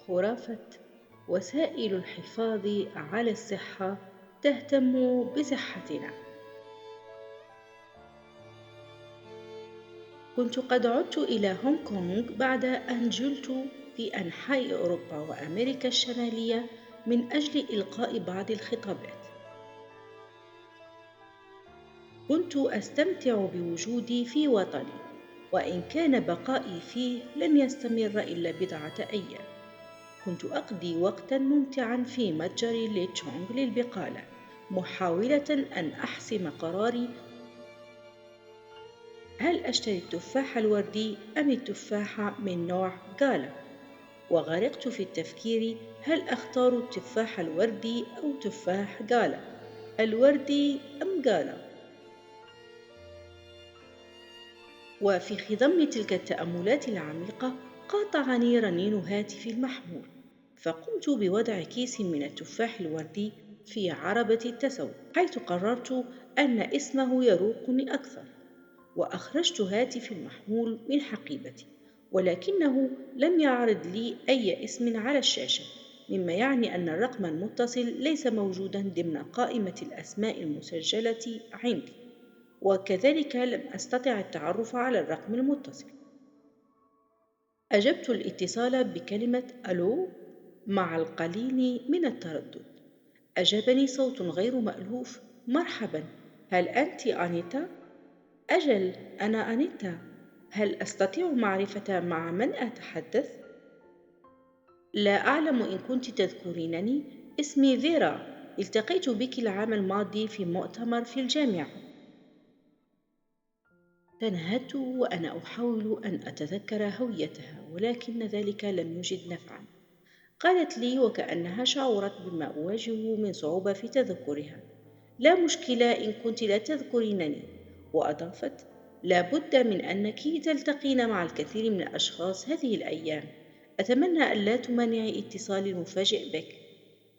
خرافة وسائل الحفاظ على الصحة تهتم بصحتنا. كنت قد عدت إلى هونغ كونغ بعد أن جلت في أنحاء أوروبا وأمريكا الشمالية من أجل إلقاء بعض الخطابات. كنت أستمتع بوجودي في وطني، وإن كان بقائي فيه لن يستمر إلا بضعة أيام. كنت أقضي وقتًا ممتعًا في متجر لي تشونغ للبقالة، محاولة أن أحسم قراري هل أشتري التفاح الوردي أم التفاح من نوع غالا، وغرقت في التفكير هل أختار التفاح الوردي أو تفاح غالا، الوردي أم غالا؟ وفي خضم تلك التأملات العميقة قاطعني رنين هاتفي المحمول، فقمت بوضع كيس من التفاح الوردي في عربة التسوق، حيث قررت أن اسمه يروقني أكثر. وأخرجت هاتفي المحمول من حقيبتي، ولكنه لم يعرض لي أي اسم على الشاشة، مما يعني أن الرقم المتصل ليس موجودًا ضمن قائمة الأسماء المسجلة عندي. وكذلك لم أستطع التعرف على الرقم المتصل. أجبت الاتصال بكلمة ألو مع القليل من التردد. أجابني صوت غير مألوف: مرحبا، هل أنت أنيتا؟ أجل، أنا أنيتا. هل أستطيع معرفة مع من أتحدث؟ لا أعلم إن كنت تذكرينني. اسمي فيرا، التقيت بك العام الماضي في مؤتمر في الجامعة. تنهدت وأنا أحاول أن أتذكر هويتها، ولكن ذلك لم يجد نفعًا. قالت لي وكأنها شعرت بما أواجه من صعوبة في تذكرها: لا مشكلة إن كنت لا تذكرينني. وأضافت: لا بد من أنك تلتقين مع الكثير من الأشخاص هذه الأيام. أتمنى ألا تمانعي اتصالي المفاجئ بك،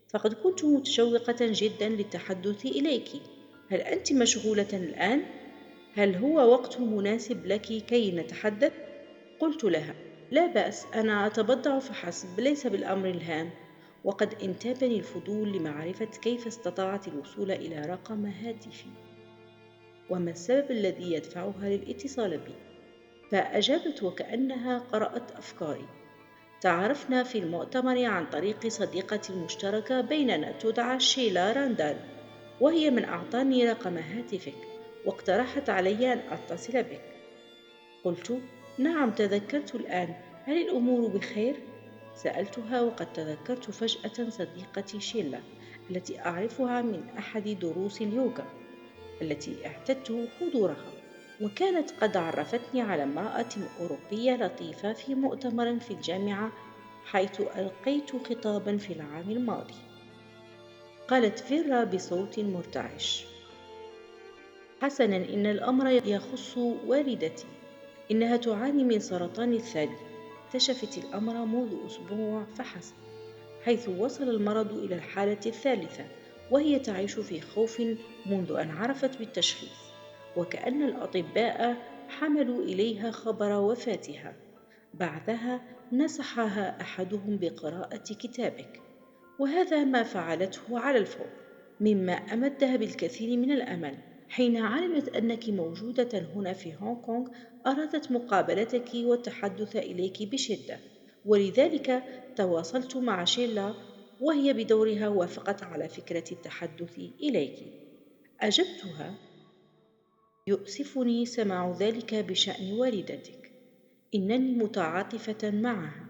فقد كنت متشوقة جدا للتحدث إليك. هل أنت مشغولة الآن؟ هل هو وقت مناسب لك كي نتحدث؟ قلت لها: لا بأس، أنا أتبضع فحسب، ليس بالأمر الهام. وقد انتابني الفضول لمعرفة كيف استطاعت الوصول إلى رقم هاتفي، وما السبب الذي يدفعها للاتصال بي. فأجابت وكأنها قرأت أفكاري: تعرفنا في المؤتمر عن طريق صديقة مشتركة بيننا تدعى شيلا راندال، وهي من أعطاني رقم هاتفك واقترحت علي أن أتصل بك. قلت: نعم، تذكرت الآن، هل الأمور بخير؟ سألتها وقد تذكرت فجأة صديقتي شيلا التي أعرفها من أحد دروس اليوغا التي اعتدت حضورها، وكانت قد عرفتني على امرأة أوروبية لطيفة في مؤتمر في الجامعة حيث ألقيت خطابا في العام الماضي. قالت فيرا بصوت مرتعش: حسنا، إن الأمر يخص والدتي، إنها تعاني من سرطان الثدي. اكتشفت الأمر منذ أسبوع فحسب، حيث وصل المرض إلى الحالة الثالثة، وهي تعيش في خوف منذ أن عرفت بالتشخيص، وكأن الأطباء حملوا إليها خبر وفاتها. بعدها نصحها أحدهم بقراءة كتابك، وهذا ما فعلته على الفور، مما أمدها بالكثير من الأمل. حين علمت أنك موجودة هنا في هونغ كونغ، أرادت مقابلتك والتحدث إليك بشدة، ولذلك تواصلت مع شيلا، وهي بدورها وافقت على فكرة التحدث إليك. أجبتها: يؤسفني سماع ذلك بشأن والدتك، إنني متعاطفة معها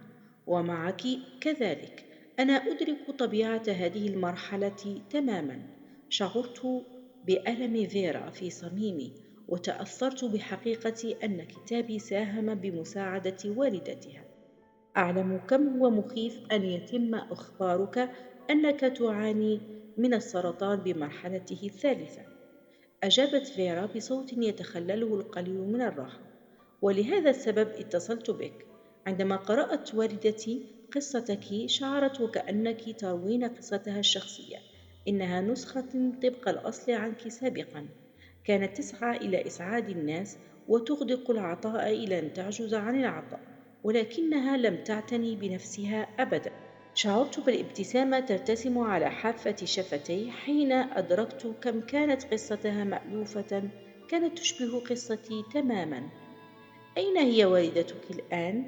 ومعك كذلك. أنا أدرك طبيعة هذه المرحلة تماما. شعرت بألم فيرا في صميمي، وتأثرت بحقيقة أن كتابي ساهم بمساعدة والدتها. أعلم كم هو مخيف أن يتم إخبارك أنك تعاني من السرطان بمرحلته الثالثة. أجابت فيرا بصوت يتخلله القليل من الراحة: ولهذا السبب اتصلت بك. عندما قرأت والدتي قصتك شعرت وكأنك تروين قصتها الشخصية. إنها نسخة طبق الأصل عنك سابقا. كانت تسعى إلى إسعاد الناس وتغدق العطاء إلى أن تعجز عن العطاء، ولكنها لم تعتني بنفسها أبدا. شعرت بالابتسامة ترتسم على حافة شفتي حين أدركت كم كانت قصتها مألوفة، كانت تشبه قصتي تماما. أين هي والدتك الآن؟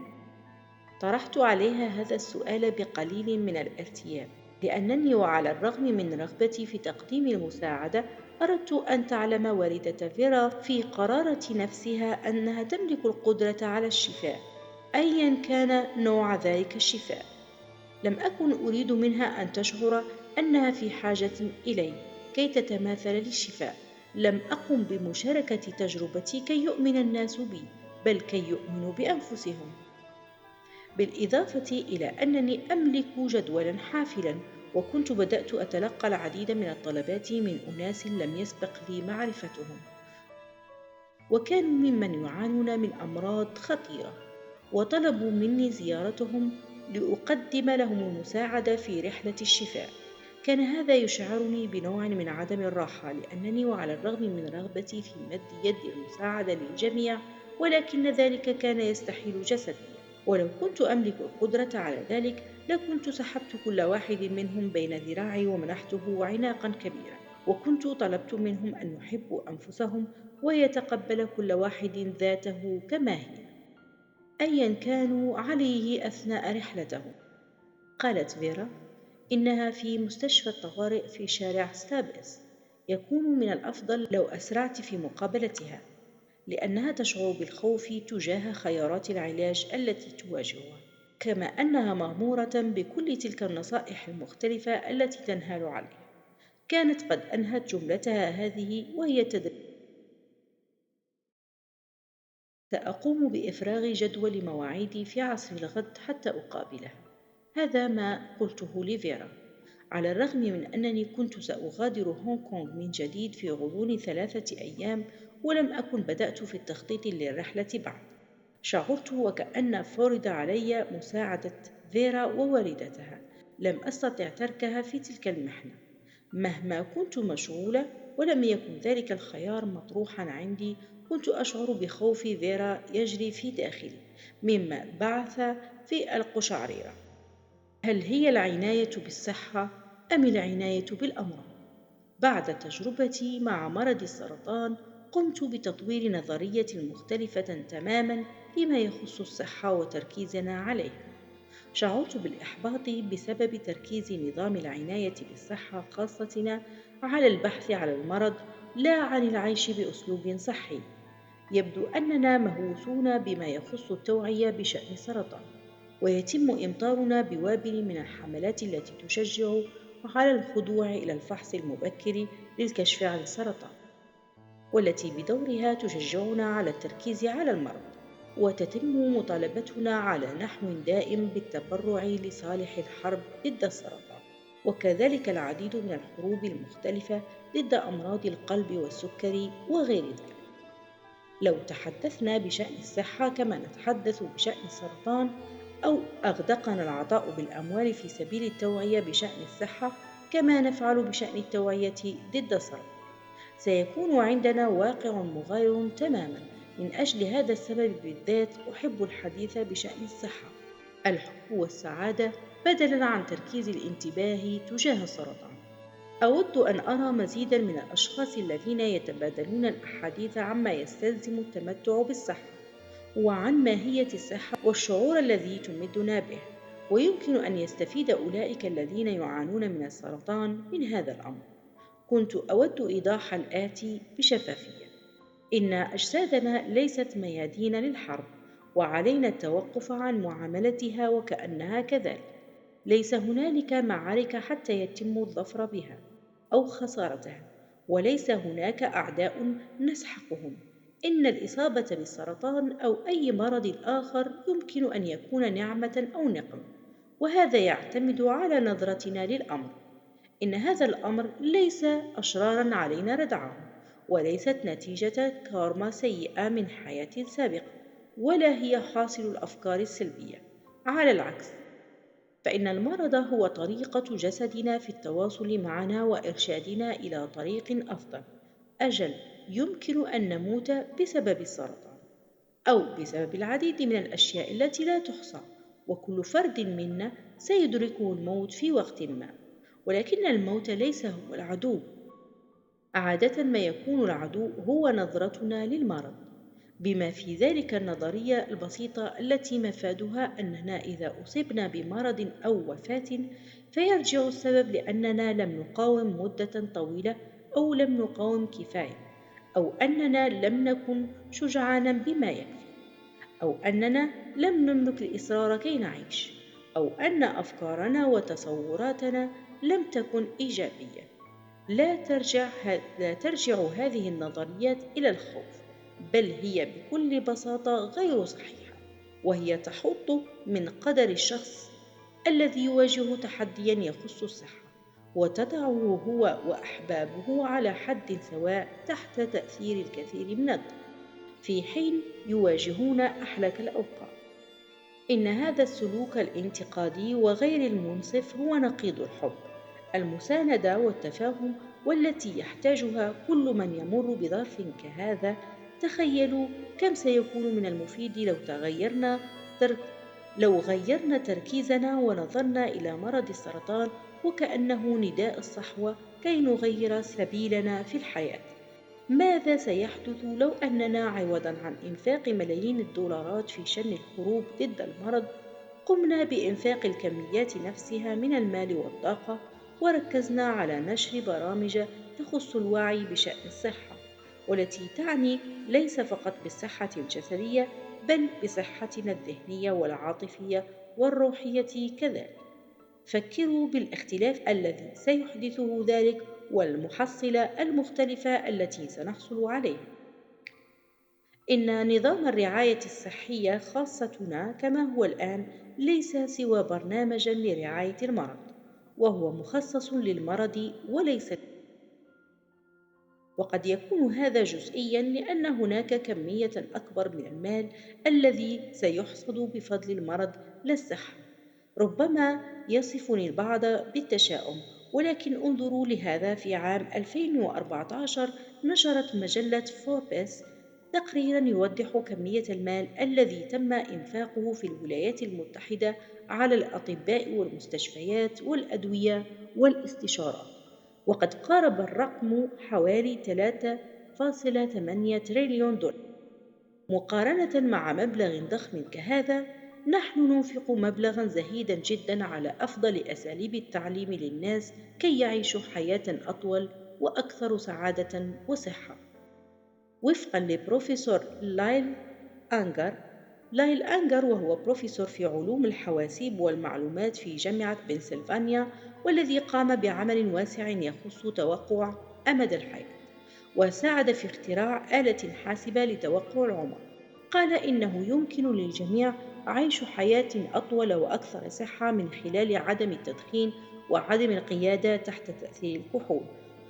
طرحت عليها هذا السؤال بقليل من الارتياب، لأنني وعلى الرغم من رغبتي في تقديم المساعدة أردت أن تعلم والدة فيرا في قرارة نفسها أنها تملك القدرة على الشفاء، أيا كان نوع ذلك الشفاء. لم أكن أريد منها أن تشعر أنها في حاجة إلي كي تتماثل للشفاء. لم أقم بمشاركة تجربتي كي يؤمن الناس بي، بل كي يؤمنوا بأنفسهم. بالإضافة إلى أنني أملك جدولا حافلا، وكنت بدأت أتلقى العديد من الطلبات من أناس لم يسبق لي معرفتهم، وكانوا ممن يعانون من أمراض خطيرة، وطلبوا مني زيارتهم لأقدم لهم المساعدة في رحلة الشفاء. كان هذا يشعرني بنوع من عدم الراحة، لأنني وعلى الرغم من رغبتي في مد يد المساعدة للجميع، ولكن ذلك كان يستحيل جسدي. ولو كنت أملك القدرة على ذلك لكنت سحبت كل واحد منهم بين ذراعي ومنحته عناقا كبيرا، وكنت طلبت منهم أن يحبوا أنفسهم ويتقبل كل واحد ذاته كما هي، أيا كانوا عليه أثناء رحلتهم. قالت فيرا: إنها في مستشفى الطوارئ في شارع ستابس. يكون من الأفضل لو أسرعت في مقابلتها، لأنها تشعر بالخوف تجاه خيارات العلاج التي تواجهها، كما أنها مغمورة بكل تلك النصائح المختلفة التي تنهال عليها. كانت قد أنهت جملتها هذه وهي تدري سأقوم بإفراغ جدول مواعيدي في عصر الغد حتى أقابلها. هذا ما قلته لفيرا، على الرغم من أنني كنت سأغادر هونغ كونغ من جديد في غضون 3 أيام، ولم أكن بدأت في التخطيط للرحلة بعد. شعرت وكأن فرض علي مساعدة فيرا ووالدتها. لم أستطع تركها في تلك المحنة مهما كنت مشغولة، ولم يكن ذلك الخيار مطروحا عندي. كنت أشعر بخوف فيرا يجري في داخلي، مما بعث في القشعريرة. هل هي العناية بالصحة أم العناية بالأمراض؟ بعد تجربتي مع مرض السرطان قمت بتطوير نظرية مختلفة تماما فيما يخص الصحة وتركيزنا عليها. شعرت بالإحباط بسبب تركيز نظام العناية بالصحة خاصتنا على البحث عن المرض لا عن العيش بأسلوب صحي. يبدو أننا مهووسون بما يخص التوعية بشأن السرطان، ويتم إمطارنا بوابل من الحملات التي تشجع على الخضوع إلى الفحص المبكر للكشف عن السرطان، والتي بدورها تشجعنا على التركيز على المرض. وتتم مطالبتنا على نحو دائم بالتبرع لصالح الحرب ضد السرطان، وكذلك العديد من الحروب المختلفة ضد أمراض القلب والسكري وغير ذلك. لو تحدثنا بشأن الصحة كما نتحدث بشأن السرطان، أو أغدقنا العطاء بالأموال في سبيل التوعية بشأن الصحة كما نفعل بشأن التوعية ضد السرطان، سيكون عندنا واقع مغاير تماما. من أجل هذا السبب بالذات أحب الحديث بشأن الصحة، الحب والسعادة، بدلا عن تركيز الانتباه تجاه السرطان. أود أن أرى مزيدا من الأشخاص الذين يتبادلون الأحاديث عما يستلزم التمتع بالصحة، وعن ماهية الصحة والشعور الذي تمدنا به. ويمكن أن يستفيد أولئك الذين يعانون من السرطان من هذا الأمر. كنت أود إيضاح الآتي بشفافية: إن أجسادنا ليست ميادين للحرب، وعلينا التوقف عن معاملتها وكأنها كذلك. ليس هنالك معارك حتى يتم الظفر بها أو خسارتها، وليس هناك أعداء نسحقهم. إن الإصابة بالسرطان أو أي مرض آخر يمكن أن يكون نعمة أو نقمة، وهذا يعتمد على نظرتنا للأمر. إن هذا الأمر ليس أشرارا علينا ردعهم، وليست نتيجة كارما سيئة من حياة سابقة، ولا هي حاصل الأفكار السلبية. على العكس، فإن المرض هو طريقة جسدنا في التواصل معنا وإرشادنا إلى طريق أفضل. أجل، يمكن أن نموت بسبب السرطان، أو بسبب العديد من الأشياء التي لا تحصى، وكل فرد منا سيدركه الموت في وقت ما، ولكن الموت ليس هو العدو. عادة ما يكون العدو هو نظرتنا للمرض، بما في ذلك النظرية البسيطة التي مفادها أننا إذا أصبنا بمرض أو وفاة فيرجع السبب لأننا لم نقاوم مدة طويلة أو لم نقاوم كفاية، أو أننا لم نكن شجعانا بما يكفي، أو أننا لم نملك الإصرار كي نعيش، أو أن أفكارنا وتصوراتنا لم تكن إيجابية. لا ترجع هذه النظريات إلى الخوف، بل هي بكل بساطة غير صحيحة، وهي تحط من قدر الشخص الذي يواجه تحديا يخص الصحة، وتضعه هو وأحبابه على حد سواء تحت تأثير الكثير من الضغط، في حين يواجهون أحلك الأوقات. إن هذا السلوك الانتقادي وغير المنصف هو نقيض الحب، المساندة والتفاهم، والتي يحتاجها كل من يمر بظرف كهذا. تخيلوا كم سيكون من المفيد تر... لو غيرنا تركيزنا ونظرنا إلى مرض السرطان وكأنه نداء الصحوة كي نغير سبيلنا في الحياة. ماذا سيحدث لو أننا عوضاً عن إنفاق ملايين الدولارات في شن الحروب ضد المرض، قمنا بإنفاق الكميات نفسها من المال والطاقة، وركزنا على نشر برامج تخص الوعي بشأن الصحة، والتي تعني ليس فقط بالصحة الجسدية بل بصحتنا الذهنية والعاطفية والروحية كذلك. فكروا بالاختلاف الذي سيحدثه ذلك والمحصلة المختلفة التي سنحصل عليها. إن نظام الرعاية الصحية خاصتنا كما هو الآن ليس سوى برنامجًا لرعاية المرض، وهو مخصص للمرض وليس. وقد يكون هذا جزئيًا لأن هناك كمية أكبر من المال الذي سيحصد بفضل المرض لا الصحة. ربما يصفني البعض بالتشاؤم، ولكن انظروا لهذا: في عام 2014 نشرت مجلة فوربس تقريرا يوضح كمية المال الذي تم إنفاقه في الولايات المتحدة على الأطباء والمستشفيات والأدوية والاستشارات، وقد قارب الرقم حوالي 3.8 تريليون دولار. مقارنة مع مبلغ ضخم كهذا، نحن ننفق مبلغا زهيدا جدا على أفضل أساليب التعليم للناس كي يعيشوا حياة أطول وأكثر سعادة وصحة. وفقا لبروفيسور أنجر لايل أنجر، وهو بروفيسور في علوم الحواسيب والمعلومات في جامعة بنسلفانيا، والذي قام بعمل واسع يخص توقع أمد الحياة وساعد في اختراع آلة حاسبة لتوقع العمر، قال إنه يمكن للجميع عيش حياة أطول وأكثر صحة من خلال عدم التدخين وعدم القيادة تحت تأثير الكحول،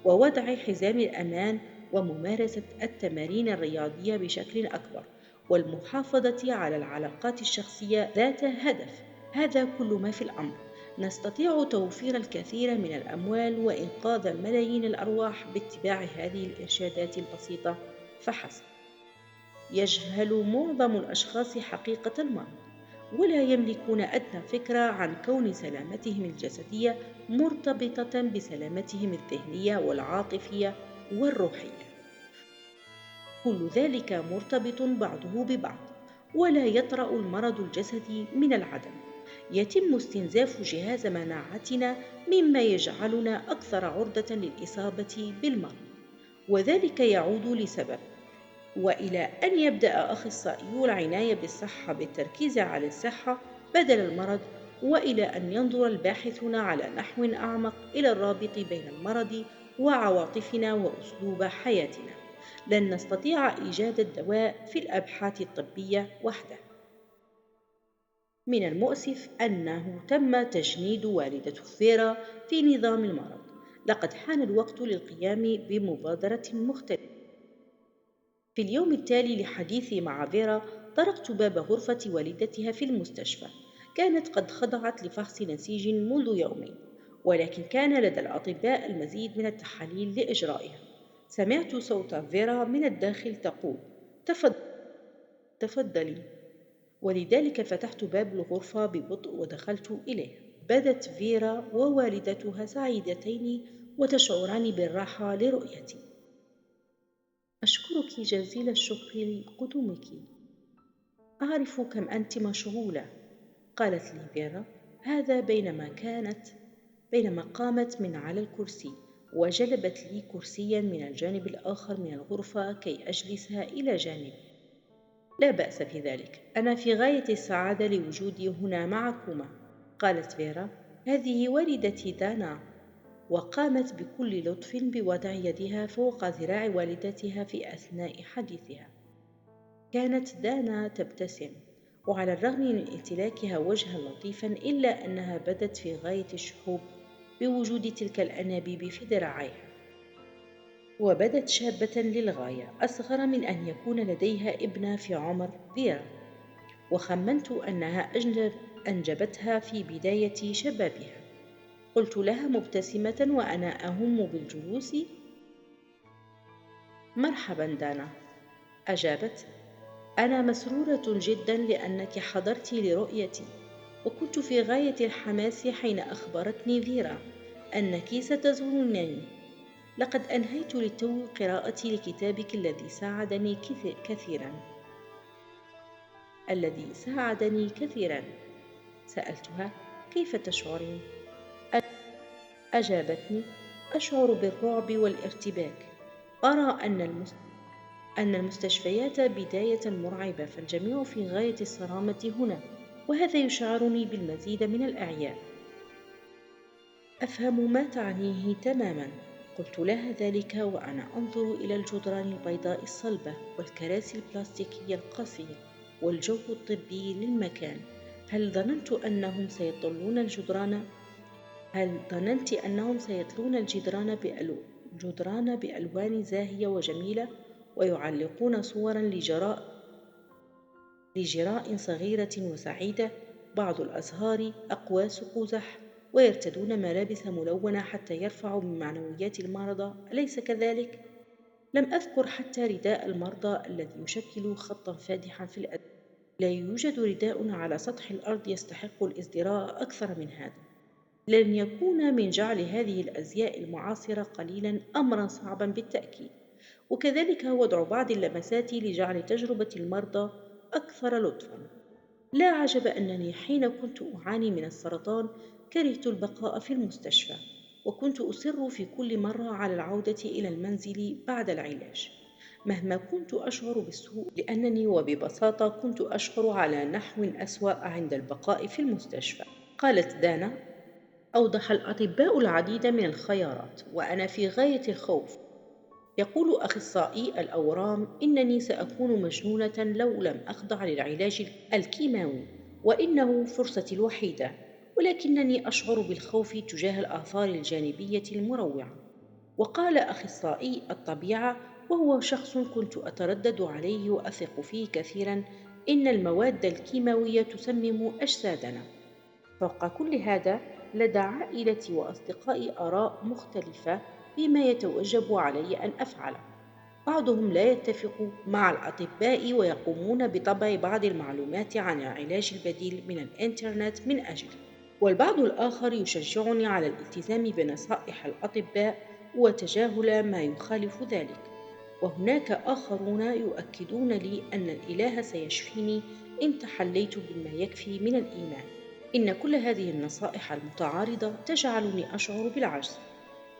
ووضع حزام الأمان، وممارسة التمارين الرياضية بشكل أكبر، والمحافظة على العلاقات الشخصية ذات هدف. هذا كل ما في الأمر. نستطيع توفير الكثير من الأموال وإنقاذ ملايين الأرواح باتباع هذه الإرشادات البسيطة فحسب. يجهل معظم الأشخاص حقيقة المرض، ولا يملكون أدنى فكرة عن كون سلامتهم الجسدية مرتبطة بسلامتهم الذهنية والعاطفية والروحية. كل ذلك مرتبط بعضه ببعض، ولا يطرأ المرض الجسدي من العدم. يتم استنزاف جهاز مناعتنا مما يجعلنا أكثر عرضة للإصابة بالمرض، وذلك يعود لسبب: وإلى أن يبدأ أخصائيو العناية بالصحة بالتركيز على الصحة بدل المرض، وإلى أن ينظر الباحثون على نحو أعمق إلى الرابط بين المرض وعواطفنا وأسلوب حياتنا، لن نستطيع إيجاد الدواء في الأبحاث الطبية وحدها. من المؤسف أنه تم تجنيد والدة فيرا في نظام المرض. لقد حان الوقت للقيام بمبادرة مختلفة. في اليوم التالي لحديثي مع فيرا، طرقت باب غرفة والدتها في المستشفى. كانت قد خضعت لفحص نسيج منذ يومين، ولكن كان لدى الأطباء المزيد من التحاليل لإجرائها. سمعت صوت فيرا من الداخل تقول: تفضلي. ولذلك فتحت باب الغرفة ببطء ودخلت إليه. بدت فيرا ووالدتها سعيدتين وتشعران بالراحة لرؤيتي. أشكرك جزيل الشكر لقدومك. أعرف كم أنت مشغولة، قالت لي فيرا. هذا بينما قامت من على الكرسي وجلبت لي كرسيا من الجانب الآخر من الغرفة كي أجلس إلى جانبي. لا بأس في ذلك، أنا في غاية السعادة لوجودي هنا معكما، قالت فيرا. هذه والدتي دانا. وقامت بكل لطف بوضع يدها فوق ذراع والدتها في أثناء حديثها. كانت دانا تبتسم، وعلى الرغم من امتلاكها وجها لطيفا إلا أنها بدت في غاية الشحوب بوجود تلك الأنابيب في ذراعيها. وبدت شابة للغاية، أصغر من أن يكون لديها ابنة في عمر فيرا، وخمنت أنها أنجبتها في بداية شبابها. قلت لها مبتسمة وأنا أهم بالجلوس: مرحبا دانا. أجابت: أنا مسرورة جدا لأنك حضرت لرؤيتي، وكنت في غاية الحماس حين أخبرتني فيرا أنك ستزورنني. لقد أنهيت للتو قراءتي لكتابك الذي ساعدني كثيرا. سألتها: كيف تشعرين؟ أجابتني: أشعر بالرعب والارتباك. أرى أن المستشفيات بداية مرعبة، فالجميع في غاية الصرامة هنا، وهذا يشعرني بالمزيد من الإعياء. أفهم ما تعنيه تماما، قلت لها ذلك وأنا أنظر إلى الجدران البيضاء الصلبة والكراسي البلاستيكية القاسية والجو الطبي للمكان. هل ظننت أنهم سيطلون الجدران بألوان زاهية وجميلة ويعلقون صورا لجراء صغيرة وسعيدة، بعض الأزهار، أقواس قزح، ويرتدون ملابس ملونة حتى يرفعوا من معنويات المرضى، أليس كذلك؟ لم أذكر حتى رداء المرضى الذي يشكل خطا فادحا في الأدب. لا يوجد رداء على سطح الأرض يستحق الازدراء أكثر من هذا. لن يكون من جعل هذه الأزياء المعاصرة قليلا أمرا صعبا بالتأكيد، وكذلك وضع بعض اللمسات لجعل تجربة المرضى أكثر لطفا. لا عجب أنني حين كنت أعاني من السرطان كرهت البقاء في المستشفى، وكنت أصر في كل مرة على العودة إلى المنزل بعد العلاج مهما كنت أشعر بالسوء، لأنني وببساطة كنت أشعر على نحو أسوأ عند البقاء في المستشفى. قالت دانا: أوضح الأطباء العديد من الخيارات وأنا في غاية الخوف. يقول أخصائي الأورام إنني سأكون مجنونة لو لم أخضع للعلاج الكيماوي، وإنه فرصتي الوحيدة، ولكنني أشعر بالخوف تجاه الآثار الجانبية المروعة. وقال أخصائي الطبيعة، وهو شخص كنت أتردد عليه وأثق فيه كثيرا: إن المواد الكيماوية تسمم أجسادنا. فوق كل هذا، لدى عائلتي وأصدقائي آراء مختلفة فيما يتوجب علي أن أفعله. بعضهم لا يتفق مع الأطباء ويقومون بطبع بعض المعلومات عن العلاج البديل من الإنترنت من أجلي، والبعض الآخر يشجعني على الالتزام بنصائح الأطباء وتجاهل ما يخالف ذلك. وهناك آخرون يؤكدون لي أن الإله سيشفيني إن تحليت بما يكفي من الإيمان. إن كل هذه النصائح المتعارضة تجعلني أشعر بالعجز.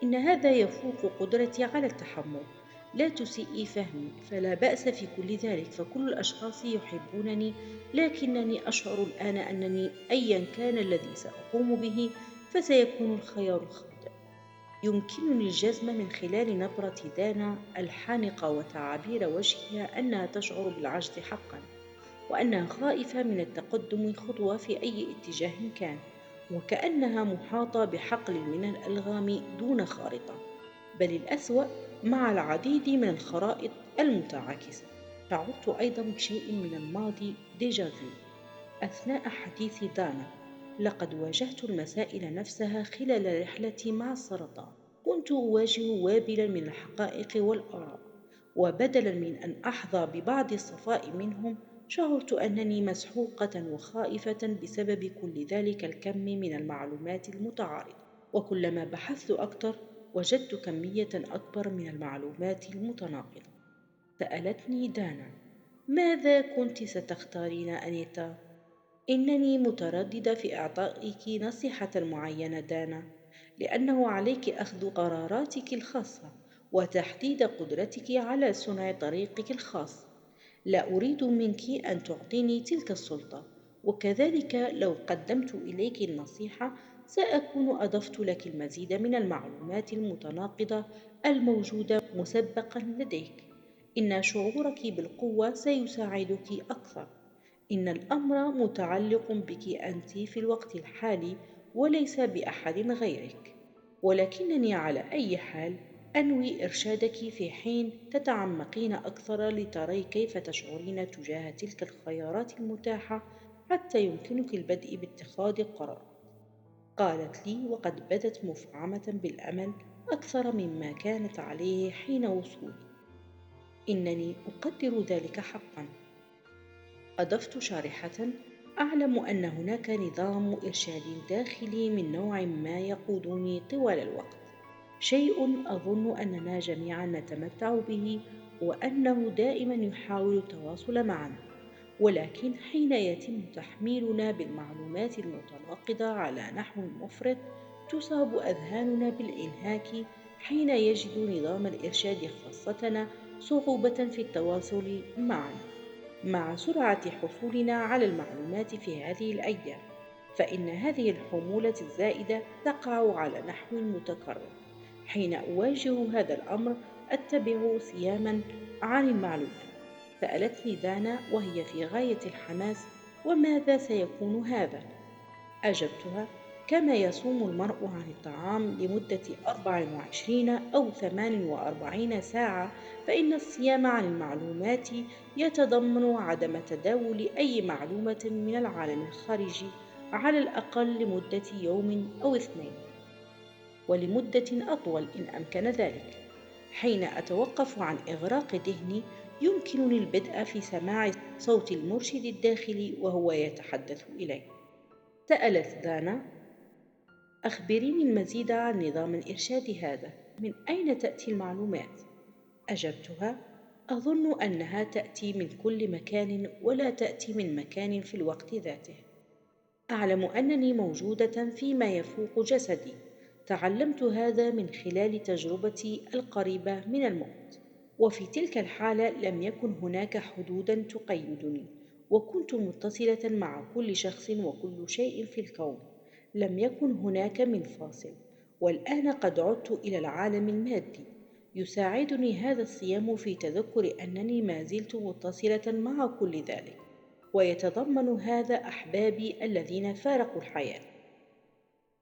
إن هذا يفوق قدرتي على التحمل. لا تسيئي فهمي، فلا بأس في كل ذلك، فكل الأشخاص يحبونني، لكنني أشعر الآن أنني أيا كان الذي سأقوم به فسيكون الخيار الخاطئ. يمكنني الجزم من خلال نبرة دانا الحانقة وتعابير وجهها أنها تشعر بالعجز حقا، وأنها خائفة من التقدم خطوة في أي اتجاه كان، وكأنها محاطة بحقل من الألغام دون خارطة، بل الأسوأ مع العديد من الخرائط المتعاكسة. شعرت أيضا بشيء من الماضي ديجافو أثناء حديث دانا. لقد واجهت المسائل نفسها خلال رحلتي مع السرطان. كنت أواجه وابلا من الحقائق والآراء، وبدلا من أن أحظى ببعض الصفاء منهم شعرت أنني مسحوقة وخائفة بسبب كل ذلك الكم من المعلومات المتعارضة، وكلما بحثت أكثر وجدت كمية أكبر من المعلومات المتناقضة. سألتني دانا: ماذا كنت ستختارين أنيتا؟ إنني مترددة في إعطائك نصيحة معينة دانا، لأنه عليك أخذ قراراتك الخاصة وتحديد قدرتك على صنع طريقك الخاص. لا أريد منك أن تعطيني تلك السلطة، وكذلك لو قدمت إليك النصيحة سأكون أضفت لك المزيد من المعلومات المتناقضة الموجودة مسبقا لديك. إن شعورك بالقوة سيساعدك أكثر. إن الأمر متعلق بك أنت في الوقت الحالي وليس بأحد غيرك، ولكنني على أي حال أنوي إرشادك في حين تتعمقين أكثر لتري كيف تشعرين تجاه تلك الخيارات المتاحة حتى يمكنك البدء باتخاذ قرار. قالت لي وقد بدت مفعمة بالأمل أكثر مما كانت عليه حين وصولي: إنني أقدر ذلك حقا. أضفت شارحة: أعلم أن هناك نظام إرشاد داخلي من نوع ما يقودني طوال الوقت، شيء أظن أننا جميعا نتمتع به، وأنه دائما يحاول التواصل معنا، ولكن حين يتم تحميلنا بالمعلومات المتناقضة على نحو مفرط تصاب أذهاننا بالإنهاك حين يجد نظام الإرشاد خاصتنا صعوبة في التواصل معنا. مع سرعة حصولنا على المعلومات في هذه الأيام، فإن هذه الحمولة الزائدة تقع على نحو متكرر. حين أواجه هذا الأمر أتبع صياما عن المعلومات. سألتني دانا وهي في غاية الحماس: وماذا سيكون هذا؟ أجبتها: كما يصوم المرء عن الطعام لمدة 24 أو 48 ساعة، فإن الصيام عن المعلومات يتضمن عدم تداول أي معلومة من العالم الخارجي على الأقل لمدة يوم أو اثنين، ولمدة أطول إن أمكن ذلك. حين أتوقف عن إغراق ذهني يمكنني البدء في سماع صوت المرشد الداخلي وهو يتحدث إلي. سألت دانا: أخبريني المزيد عن نظام الإرشاد هذا، من أين تأتي المعلومات؟ أجبتها: أظن أنها تأتي من كل مكان ولا تأتي من مكان في الوقت ذاته. أعلم أنني موجودة فيما يفوق جسدي. تعلمت هذا من خلال تجربتي القريبة من الموت، وفي تلك الحالة لم يكن هناك حدود تقيدني، وكنت متصلة مع كل شخص وكل شيء في الكون. لم يكن هناك من فاصل. والآن قد عدت إلى العالم المادي. يساعدني هذا الصيام في تذكر أنني ما زلت متصلة مع كل ذلك، ويتضمن هذا أحبابي الذين فارقوا الحياة.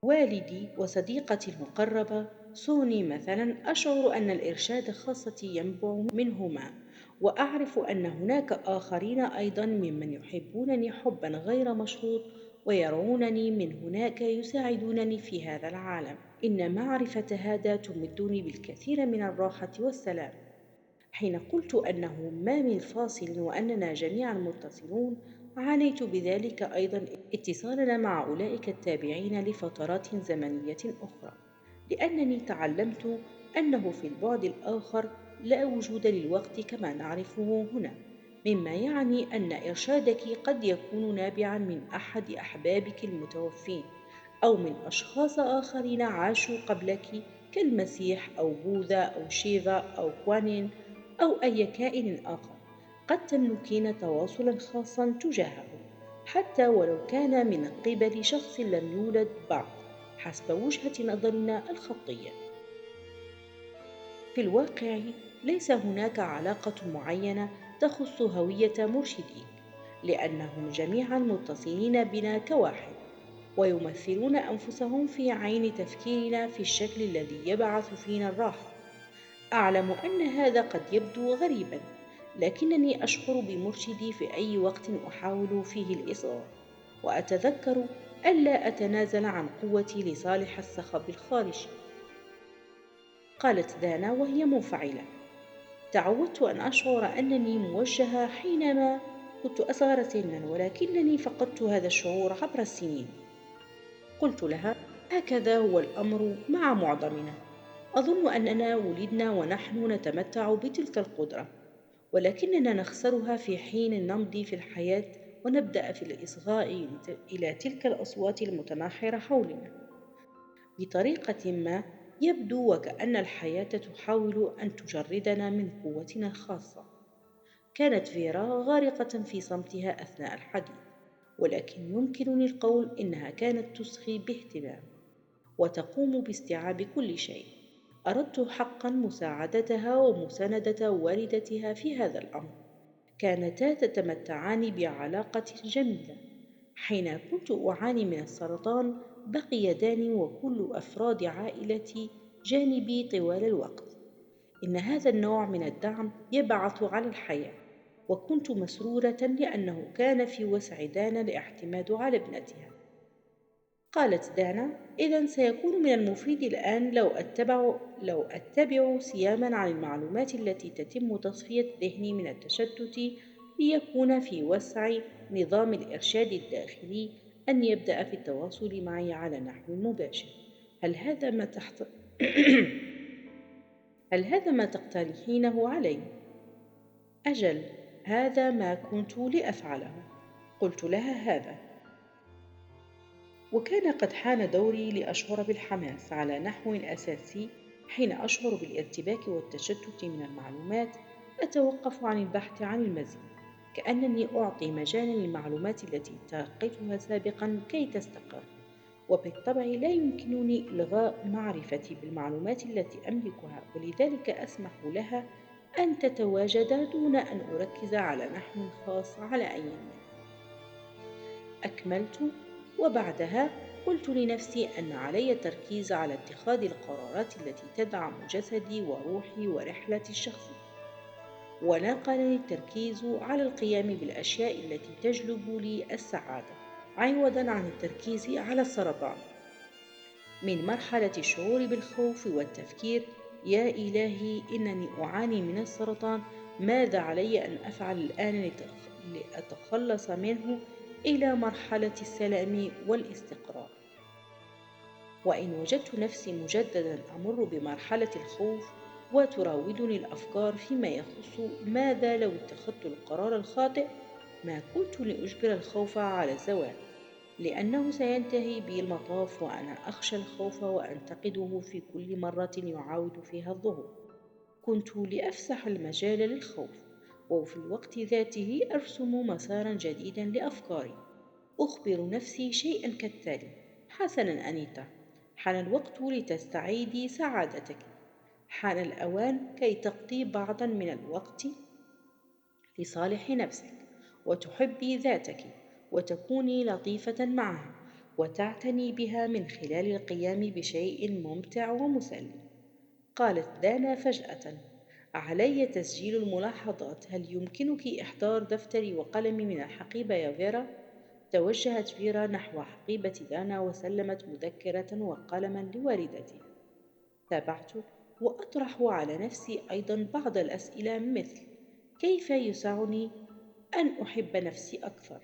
والدي وصديقتي المقربة سوني مثلا، أشعر أن الإرشاد خاصتي ينبع منهما، وأعرف أن هناك آخرين أيضا ممن يحبونني حبا غير مشروط ويرعونني من هناك يساعدونني في هذا العالم. إن معرفة هذا تمدني بالكثير من الراحة والسلام. حين قلت أنه ما من فاصل وأننا جميعا متصلون، عانيت بذلك أيضا اتصالنا مع أولئك التابعين لفترات زمنية أخرى، لأنني تعلمت أنه في البعد الآخر لا وجود للوقت كما نعرفه هنا، مما يعني أن إرشادك قد يكون نابعا من أحد أحبابك المتوفين، أو من أشخاص آخرين عاشوا قبلك كالمسيح أو بوذا أو شيفا أو كوانين أو أي كائن آخر قد تملكين تواصلا خاصا تجاهه، حتى ولو كان من قبل شخص لم يولد بعد حسب وجهة نظرنا الخطية. في الواقع ليس هناك علاقة معينة تخص هوية مرشديك، لأنهم جميعا متصلين بنا كواحد، ويمثلون أنفسهم في عين تفكيرنا في الشكل الذي يبعث فينا الراحة. أعلم أن هذا قد يبدو غريبا، لكنني أشعر بمرشدي في أي وقت أحاول فيه الإصرار، وأتذكر ألا أتنازل عن قوتي لصالح الصخب الخارجي. قالت دانا وهي منفعلة: تعودت أن أشعر أنني موجهة حينما كنت أصغر سنا، ولكنني فقدت هذا الشعور عبر السنين. قلت لها: هكذا هو الأمر مع معظمنا. أظن أننا ولدنا ونحن نتمتع بتلك القدرة، ولكننا نخسرها في حين نمضي في الحياة ونبدأ في الإصغاء إلى تلك الأصوات المتناحرة حولنا. بطريقة ما، يبدو وكأن الحياة تحاول أن تجردنا من قوتنا الخاصة. كانت فيرا غارقة في صمتها أثناء الحديث، ولكن يمكنني القول إنها كانت تصغي باهتمام وتقوم باستيعاب كل شيء. أردت حقا مساعدتها ومساندة والدتها في هذا الأمر. كانتا تتمتعان بعلاقة جميلة. حين كنت أعاني من السرطان، بقي داني وكل أفراد عائلتي جانبي طوال الوقت. إن هذا النوع من الدعم يبعث على الحياة، وكنت مسرورة لأنه كان في وسع دانا الاعتماد على ابنتها. قالت دانا: إذا سيكون من المفيد الآن لو أتبع سياما عن المعلومات التي تتم تصفية ذهني من التشتت، ليكون في وسع نظام الإرشاد الداخلي أن يبدأ في التواصل معي على نحو مباشر. هل هذا ما تحت... هل هذا ما تقترحينه علي؟ أجل، هذا ما كنت لأفعله. قلت لها هذا. وكان قد حان دوري لأشعر بالحماس على نحو أساسي. حين أشعر بالارتباك والتشتت من المعلومات، أتوقف عن البحث عن المزيد، كأنني أعطي مجالا للمعلومات التي تلقيتها سابقا كي تستقر. وبالطبع لا يمكنني إلغاء معرفتي بالمعلومات التي أملكها، ولذلك أسمح لها أن تتواجد دون أن أركز على نحو خاص على أي ما. أكملت، وبعدها قلت لنفسي أن علي التركيز على اتخاذ القرارات التي تدعم جسدي وروحي ورحلتي الشخصية، ونقلني التركيز على القيام بالأشياء التي تجلب لي السعادة، عوضا عن التركيز على السرطان. من مرحلة الشعور بالخوف والتفكير: يا إلهي، إنني أعاني من السرطان، ماذا علي أن أفعل الآن لأتخلص منه؟ إلى مرحلة السلام والاستقرار. وإن وجدت نفسي مجددا أمر بمرحلة الخوف وتراودني الأفكار فيما يخص ماذا لو اتخذت القرار الخاطئ، ما كنت لأجبر الخوف على الزوال، لأنه سينتهي بي المطاف وأنا أخشى الخوف وأنتقده في كل مرة يعاود فيها الظهور. كنت لأفسح المجال للخوف، وفي الوقت ذاته أرسم مسارا جديدا لأفكاري. أخبر نفسي شيئا كالتالي: حسنا أنيتا، حان الوقت لتستعيدي سعادتك. حان الأوان كي تقضي بعضا من الوقت لصالح نفسك، وتحبي ذاتك، وتكوني لطيفة معها، وتعتني بها من خلال القيام بشيء ممتع ومسلي. قالت دانا فجأة: علي تسجيل الملاحظات، هل يمكنك إحضار دفتري وقلمي من الحقيبة يا فيرا؟ توجهت فيرا نحو حقيبة دانا وسلمت مذكرة وقلما لوالدتها. تابعت، وأطرح على نفسي أيضا بعض الأسئلة، مثل: كيف يسعني أن أحب نفسي أكثر؟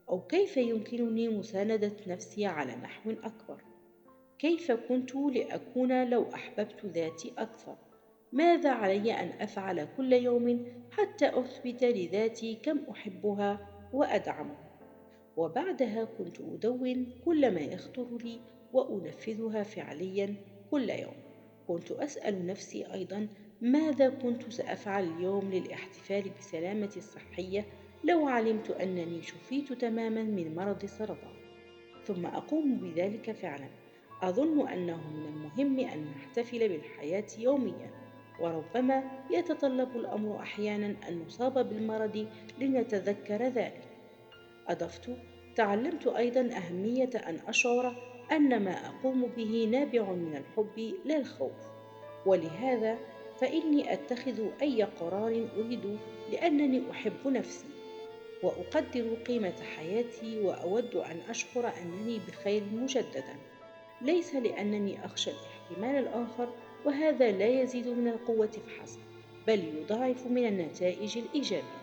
أو كيف يمكنني مساندة نفسي على نحو أكبر؟ كيف كنت لأكون لو أحببت ذاتي أكثر؟ ماذا علي أن أفعل كل يوم حتى أثبت لذاتي كم أحبها وأدعمها؟ وبعدها كنت أدون كل ما يخطر لي وأنفذها فعليا كل يوم. كنت أسأل نفسي أيضا: ماذا كنت سأفعل اليوم للاحتفال بسلامتي الصحية لو علمت أنني شفيت تماما من مرض السرطان؟ ثم أقوم بذلك فعلا. أظن أنه من المهم أن نحتفل بالحياة يوميا، وربما يتطلب الأمر أحيانا أن نصاب بالمرض لنتذكر ذلك. أضفت: تعلمت أيضا أهمية أن أشعر أن ما أقوم به نابع من الحب لا الخوف، ولهذا فإني أتخذ أي قرار أريد لأنني أحب نفسي وأقدر قيمة حياتي، وأود أن أشعر أنني بخير مجددا، ليس لأنني أخشى الاحتمال الآخر، وهذا لا يزيد من القوة فحسب، بل يضاعف من النتائج الإيجابية.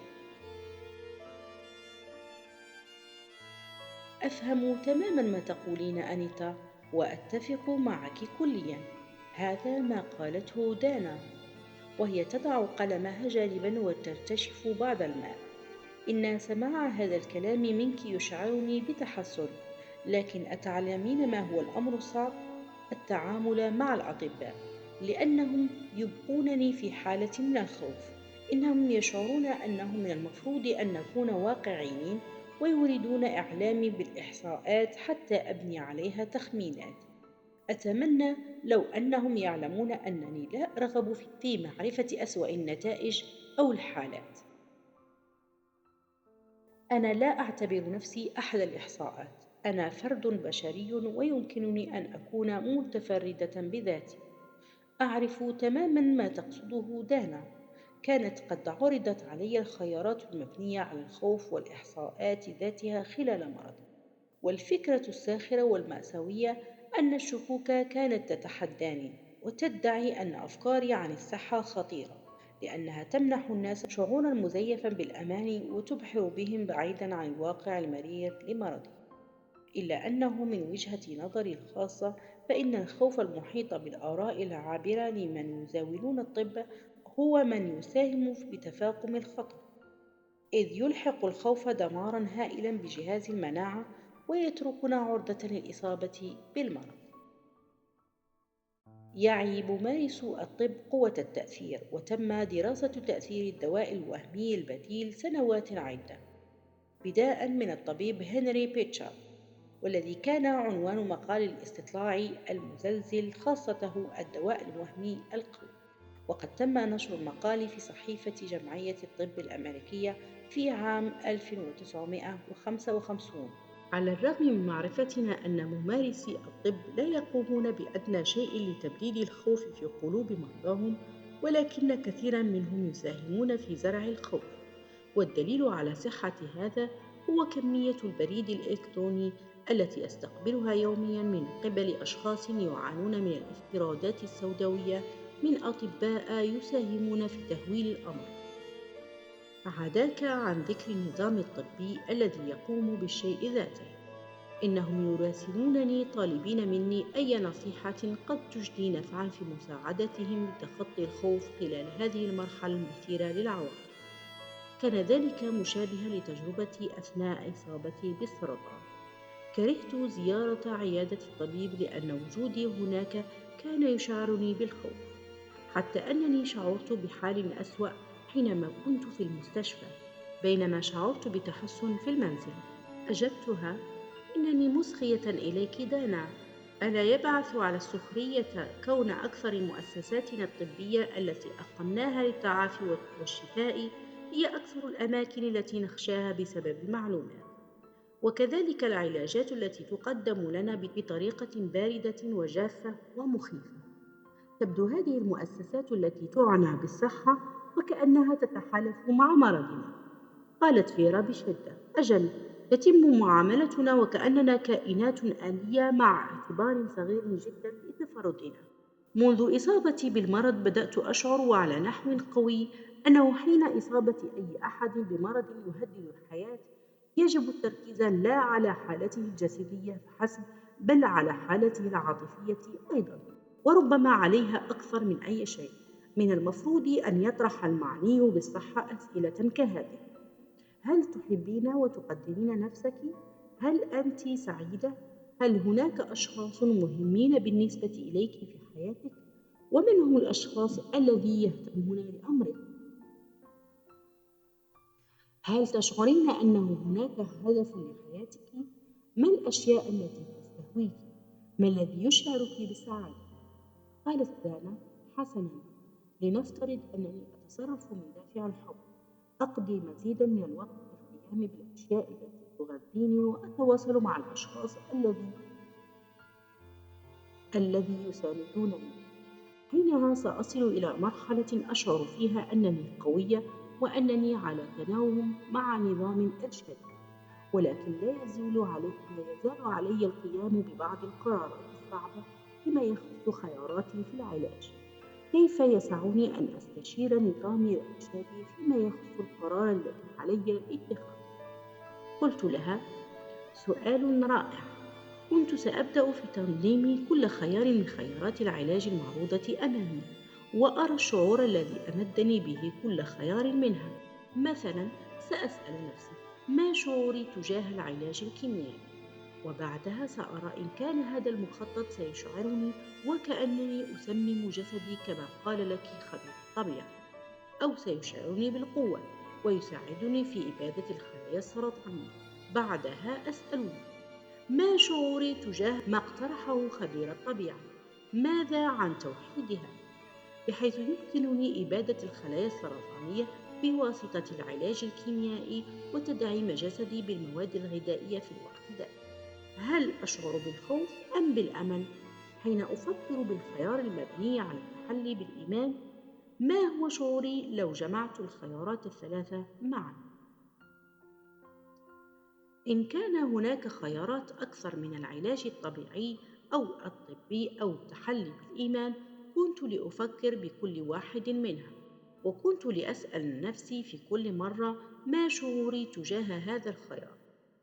أفهم تماما ما تقولين أنيتا، وأتفق معك كليا. هذا ما قالته دانا وهي تضع قلمها جانبا وترتشف بعض الماء. إن سماع هذا الكلام منك يشعرني بتحسن، لكن أتعلمين ما هو الأمر الصعب؟ التعامل مع الأطباء، لأنهم يبقونني في حالة من الخوف. إنهم يشعرون أنه من المفروض أن نكون واقعيين، ويريدون إعلامي بالإحصاءات حتى أبني عليها تخمينات. أتمنى لو أنهم يعلمون أنني لا أرغب في معرفة أسوأ النتائج أو الحالات. أنا لا أعتبر نفسي أحد الإحصاءات، أنا فرد بشري ويمكنني أن أكون متفردة بذاتي. أعرف تماما ما تقصده دانا. كانت قد عرضت علي الخيارات المبنية على الخوف والإحصاءات ذاتها خلال مرضي، والفكرة الساخرة والمأساوية أن الشكوك كانت تتحداني وتدعي أن أفكاري عن الصحة خطيرة، لأنها تمنح الناس شعورا مزيفا بالأمان وتبحر بهم بعيدا عن الواقع المرير لمرضي. إلا أنه من وجهة نظري الخاصة، فإن الخوف المحيط بالآراء العابرة لمن يزاولون الطب هو من يساهم بتفاقم الخطر، إذ يلحق الخوف دمارا هائلا بجهاز المناعة ويتركنا عرضة للإصابة بالمرض. يعي ممارسو الطب قوة التأثير، وتم دراسة تأثير الدواء الوهمي البديل سنوات عدة، بداء من الطبيب هنري بيتشر، والذي كان عنوان مقال الاستطلاع المزلزل خاصته الدواء الوهمي القوي. وقد تم نشر المقال في صحيفة جمعية الطب الأمريكية في عام 1955. على الرغم من معرفتنا أن ممارسي الطب لا يقومون بأدنى شيء لتبديد الخوف في قلوب مرضاهم، ولكن كثيرا منهم يساهمون في زرع الخوف. والدليل على صحة هذا هو كمية البريد الإلكتروني التي أستقبلها يوميا من قبل أشخاص يعانون من الافتراضات السوداوية من أطباء يساهمون في تهويل الأمر. عداك عن ذكر النظام الطبي الذي يقوم بالشيء ذاته. إنهم يراسلونني طالبين مني أي نصيحة قد تجدي نفعا في مساعدتهم لتخطي الخوف خلال هذه المرحلة المثيرة للعواطف. كان ذلك مشابها لتجربتي أثناء إصابتي بالسرطان. كرهت زيارة عيادة الطبيب لأن وجودي هناك كان يشعرني بالخوف، حتى أنني شعرت بحال أسوأ حينما كنت في المستشفى، بينما شعرت بتحسن في المنزل. أجبتها: إنني مسخية إليك دانا. ألا يبعث على السخرية كون أكثر مؤسساتنا الطبية التي أقمناها للتعافي والشفاء هي أكثر الأماكن التي نخشاها بسبب المعلومات، وكذلك العلاجات التي تقدم لنا بطريقة باردة وجافة ومخيفة. تبدو هذه المؤسسات التي تعنى بالصحة وكأنها تتحالف مع مرضنا. قالت فيرا بشدة: أجل، يتم معاملتنا وكأننا كائنات آلية مع اعتبار صغير جدا لتفردنا. منذ إصابتي بالمرض بدأت أشعر على نحو قوي أنه حين إصابة أي أحد بمرض يهدد الحياة يجب التركيز لا على حالته الجسدية فحسب، بل على حالته العاطفية أيضا، وربما عليها أكثر من أي شيء. من المفروض أن يطرح المعني بالصحة أسئلة كهذه: هل تحبين وتقدرين نفسك؟ هل أنت سعيدة؟ هل هناك أشخاص مهمين بالنسبة إليك في حياتك؟ ومن هم الأشخاص الذي يهتمون لأمرك؟ هل تشعرين أن هناك هدف لحياتك؟ ما الأشياء التي تستهويك؟ ما الذي يشعرك بالسعادة؟ قالت دانا: حسناً، لنفترض أنني أتصرف من دافع الحب. أقضي مزيداً من الوقت في القيام بالأشياء التي تغذيني وأتواصل مع الأشخاص الذي يساندونني. حينها سأصل إلى مرحلة أشعر فيها أنني قوية وأنني على تناغم مع نظام إرشادي، ولكن لا يزال علي القيام ببعض القرارات الصعبة فيما يخص خياراتي في العلاج. كيف يسعني أن أستشير نظامي الإرشادي فيما يخص القرار الذي علي اتخاذه؟ قلت لها: سؤال رائع. كنت سأبدأ في تنظيم كل خيار من خيارات العلاج المعروضة أمامي، وأرى الشعور الذي أمدني به كل خيار منها. مثلا سأسأل نفسي: ما شعوري تجاه العلاج الكيميائي؟ وبعدها سأرى إن كان هذا المخطط سيشعرني وكأنني أسمم جسدي كما قال لك خبير الطبيعة، أو سيشعرني بالقوة ويساعدني في إبادة الخلايا السرطانية. بعدها أسأل: ما شعوري تجاه ما اقترحه خبير الطبيعة؟ ماذا عن توحيدها؟ بحيث يمكنني إبادة الخلايا السرطانية بواسطة العلاج الكيميائي وتدعيم جسدي بالمواد الغذائية في الوقت ذاته. هل أشعر بالخوف أم بالأمل حين أفكر بالخيار المبني على التحلي بالإيمان؟ ما هو شعوري لو جمعت الخيارات الثلاثة معا؟ إن كان هناك خيارات أكثر من العلاج الطبيعي أو الطبي أو التحلي بالإيمان، كنت لأفكر بكل واحد منها، وكنت لأسأل نفسي في كل مرة: ما شعوري تجاه هذا الخيار؟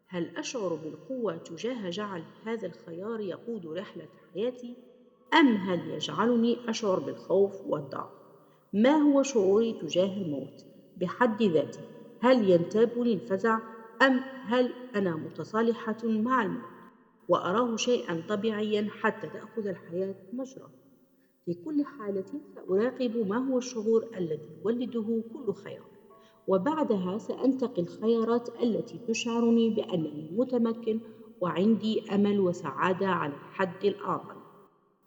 هل أشعر بالقوة تجاه جعل هذا الخيار يقود رحلة حياتي؟ أم هل يجعلني أشعر بالخوف والضعف؟ ما هو شعوري تجاه الموت بحد ذاته؟ هل ينتابني الفزع أم هل أنا متصالحة مع الموت وأراه شيئا طبيعيا حتى تأخذ الحياة مجرى؟ في كل حالة سأراقب ما هو الشعور الذي يولده كل خيار، وبعدها سأنتقي الخيارات التي تشعرني بأنني متمكن وعندي أمل وسعادة على الحد الأعظم.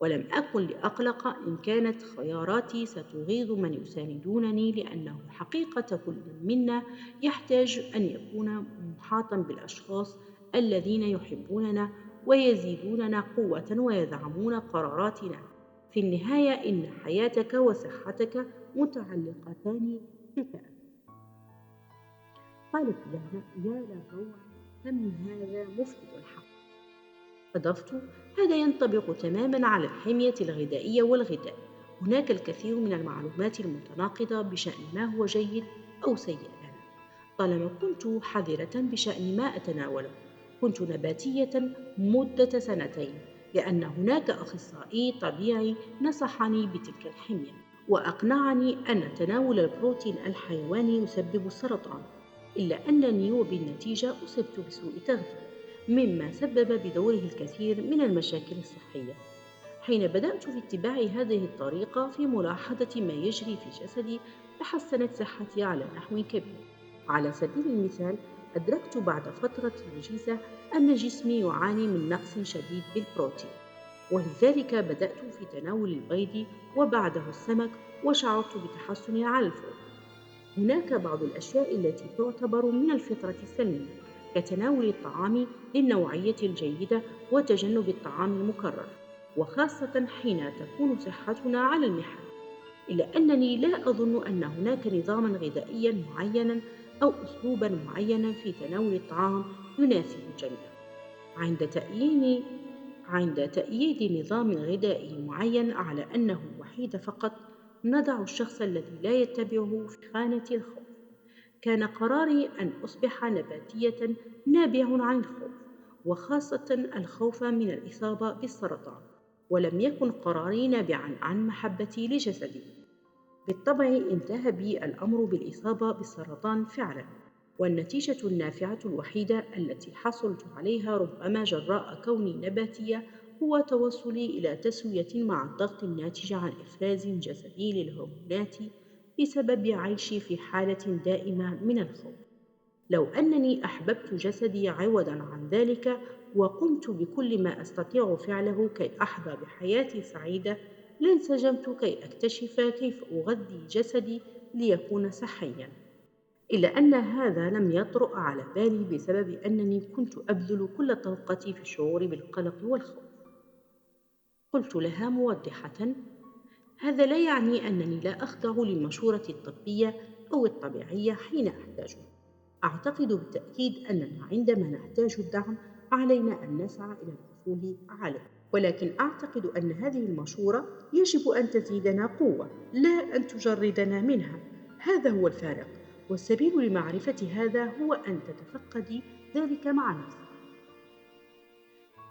ولم أكن لأقلق إن كانت خياراتي ستغيظ من يساندونني، لأنه حقيقة كل منا يحتاج أن يكون محاطا بالأشخاص الذين يحبوننا ويزيدوننا قوة ويدعمون قراراتنا. في النهاية إن حياتك وصحتك متعلقتان بك أنت. قالت لنا: يا للروعة، كم هذا مفيد الحق. أضفت: هذا ينطبق تماما على الحمية الغذائية والغذاء. هناك الكثير من المعلومات المتناقضة بشأن ما هو جيد أو سيء لنا. طالما كنت حذرة بشأن ما أتناوله، كنت نباتية مدة سنتين، لأن هناك أخصائي طبيعي نصحني بتلك الحمية وأقنعني أن تناول البروتين الحيواني يسبب السرطان، إلا أنني وبالنتيجة أصبت بسوء تغذية، مما سبب بدوره الكثير من المشاكل الصحية. حين بدأت في اتباع هذه الطريقة في ملاحظة ما يجري في جسدي، تحسنت صحتي على نحو كبير. على سبيل المثال، أدركت بعد فترة وجيزة أن جسمي يعاني من نقص شديد بالبروتين، ولذلك بدأت في تناول البيض وبعده السمك، وشعرت بتحسن على الفور. هناك بعض الأشياء التي تعتبر من الفطرة السليمة، كتناول الطعام للنوعية الجيدة وتجنب الطعام المكرر، وخاصة حين تكون صحتنا على المحك. إلا أنني لا أظن أن هناك نظامًا غذائيًا معينًا أو أسلوبًا معينًا في تناول الطعام يناسب الجميع. عند تأيين عند تأييد نظام غذائي معين على أنه الوحيد فقط، نضع الشخص الذي لا يتبعه في خانة الخوف. كان قراري أن أصبح نباتية نابع عن الخوف، وخاصة الخوف من الإصابة بالسرطان، ولم يكن قراري نابعا عن محبتي لجسدي. بالطبع انتهى بي الأمر بالإصابة بالسرطان فعلا، والنتيجة النافعة الوحيدة التي حصلت عليها ربما جراء كوني نباتية هو توصلي إلى تسوية مع الضغط الناتج عن إفراز جسدي للهرمونات بسبب عيشي في حالة دائمة من الخوف. لو أنني أحببت جسدي عوضًا عن ذلك وقمت بكل ما أستطيع فعله كي أحظى بحياة سعيدة، لانسجمت كي أكتشف كيف أغذي جسدي ليكون صحيًا. إلا أن هذا لم يطرأ على بالي بسبب أنني كنت أبذل كل طاقتي في الشعور بالقلق والخوف. قلت لها موضحة: هذا لا يعني أنني لا أخضع للمشورة الطبية أو الطبيعية حين أحتاجها. أعتقد بالتأكيد أننا عندما نحتاج الدعم علينا أن نسعى إلى الحصول عليه، ولكن أعتقد أن هذه المشورة يجب أن تزيدنا قوة، لا أن تجردنا منها. هذا هو الفارق، والسبيل لمعرفة هذا هو أن تتفقدي ذلك مع نفسك.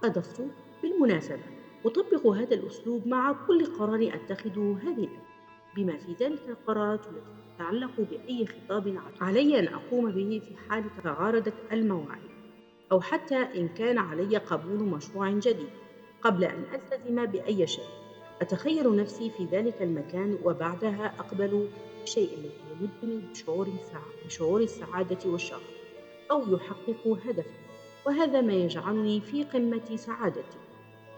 أضفت: بالمناسبة، أطبق هذا الأسلوب مع كل قرار أتخذه هذه الأيام، بما في ذلك القرارات التي تتعلق بأي خطاب علي أن أقوم به في حال تعارضت المواعيد، أو حتى إن كان علي قبول مشروع جديد. قبل أن ألتزم بأي شيء، أتخيل نفسي في ذلك المكان، وبعدها أقبل بالشيء الذي يمدني بشعور السعادة والشغف، أو يحقق هدفي، وهذا ما يجعلني في قمة سعادتي.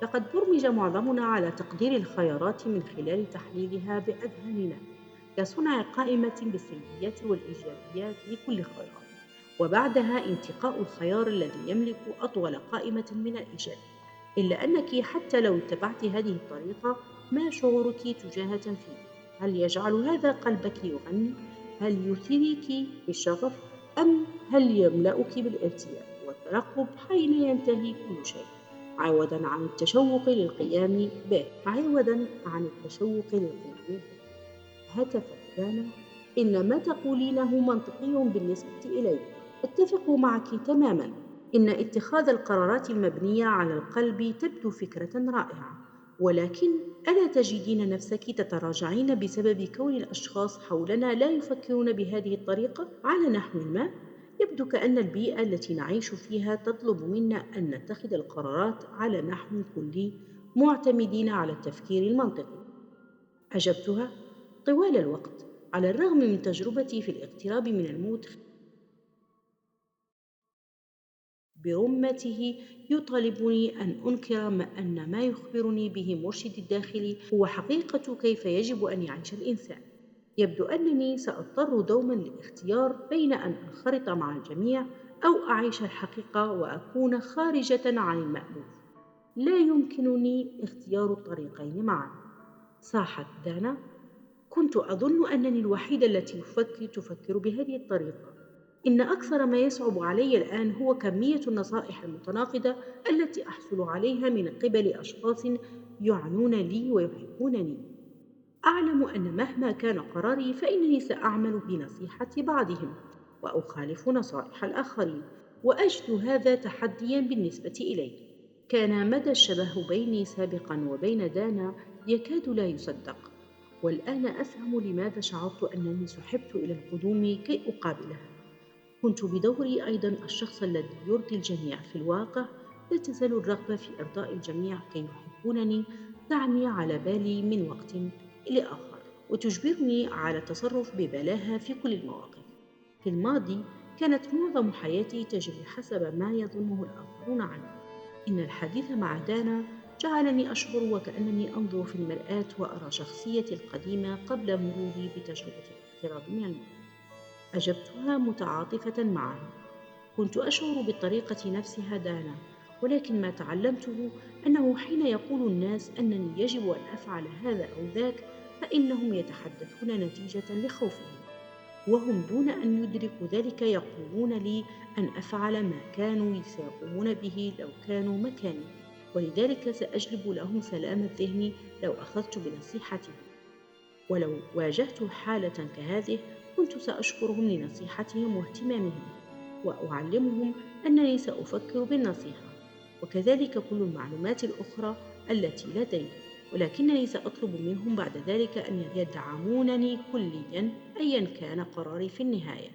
لقد برمج معظمنا على تقدير الخيارات من خلال تحليلها بأذهاننا، كصنع قائمة بالسلبيات والإيجابيات لكل خيار، وبعدها انتقاء الخيار الذي يملك أطول قائمة من الإيجاب. إلا أنك حتى لو اتبعت هذه الطريقة، ما شعورك تجاه تنفيذه؟ هل يجعل هذا قلبك يغني؟ هل يثيرك بالشغف؟ أم هل يملأك بالارتياب والترقب حين ينتهي كل شيء؟ عوضا عن التشوق للقيام به. هتفت دانا: إن ما تقولينه منطقي بالنسبة إلي، أتفق معك تماما. إن اتخاذ القرارات المبنية على القلب تبدو فكرة رائعة، ولكن ألا تجدين نفسك تتراجعين بسبب كون الأشخاص حولنا لا يفكرون بهذه الطريقة على نحو ما؟ يبدو كأن البيئة التي نعيش فيها تطلب منا أن نتخذ القرارات على نحو كلي، معتمدين على التفكير المنطقي. أجبتها: طوال الوقت، على الرغم من تجربتي في الاقتراب من الموت برمته، يطالبني أن أنكر أن ما يخبرني به مرشدي الداخلي هو حقيقة كيف يجب أن يعيش الإنسان. يبدو أنني سأضطر دوما للاختيار بين أن أنخرط مع الجميع، أو أعيش الحقيقة وأكون خارجة عن المألوف. لا يمكنني اختيار الطريقين معا. صاحت دانا: كنت أظن أنني الوحيدة التي تفكر بهذه الطريقة. إن أكثر ما يصعب علي الآن هو كمية النصائح المتناقضة التي أحصل عليها من قبل أشخاص يعنون لي ويحبونني. أعلم أن مهما كان قراري فإنني سأعمل بنصيحة بعضهم، وأخالف نصائح الآخرين، وأجد هذا تحديا بالنسبة إلي. كان مدى الشبه بيني سابقا وبين دانا يكاد لا يصدق، والآن أفهم لماذا شعرت أنني سحبت إلى القدوم كي أقابلها. كنت بدوري أيضا الشخص الذي يرضي الجميع. في الواقع، لا تزال الرغبة في إرضاء الجميع كي يحبونني تعني على بالي من وقت لآخر، وتجبرني على التصرف ببلاهة في كل المواقف. في الماضي، كانت معظم حياتي تجري حسب ما يظنه الآخرون عني. إن الحديث مع دانا جعلني أشعر وكأنني أنظر في المرآة وأرى شخصيتي القديمة قبل مروري بتجربة الاقتراب من الموت. أجبتها متعاطفة معها: كنت أشعر بالطريقة نفسها دانا، ولكن ما تعلمته أنه حين يقول الناس أنني يجب أن أفعل هذا أو ذاك، فإنهم يتحدثون نتيجة لخوفهم، وهم دون أن يدركوا ذلك يقولون لي أن أفعل ما كانوا سيقومون به لو كانوا مكاني، ولذلك سأجلب لهم سلام الذهن لو أخذت بنصيحتهم. ولو واجهت حالة كهذه، كنت سأشكرهم لنصيحتهم واهتمامهم، وأعلمهم أنني سأفكر بالنصيحة، وكذلك كل المعلومات الأخرى التي لدي، ولكنني سأطلب منهم بعد ذلك أن يدعمونني كليا أيا كان قراري في النهاية.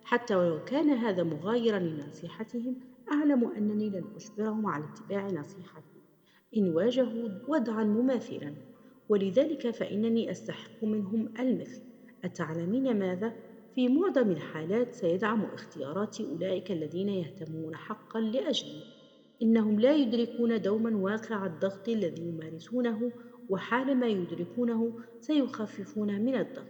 حتى ولو كان هذا مغايرا لنصيحتهم، أعلم أنني لن أجبرهم على اتباع نصيحتي إن واجهوا وضعا مماثلا، ولذلك فإنني أستحق منهم المثل. أتعلمين ماذا؟ في معظم الحالات سيدعم اختياراتي أولئك الذين يهتمون حقا لأجلي. إنهم لا يدركون دوما واقع الضغط الذي يمارسونه، وحالما يدركونه سيخففون من الضغط.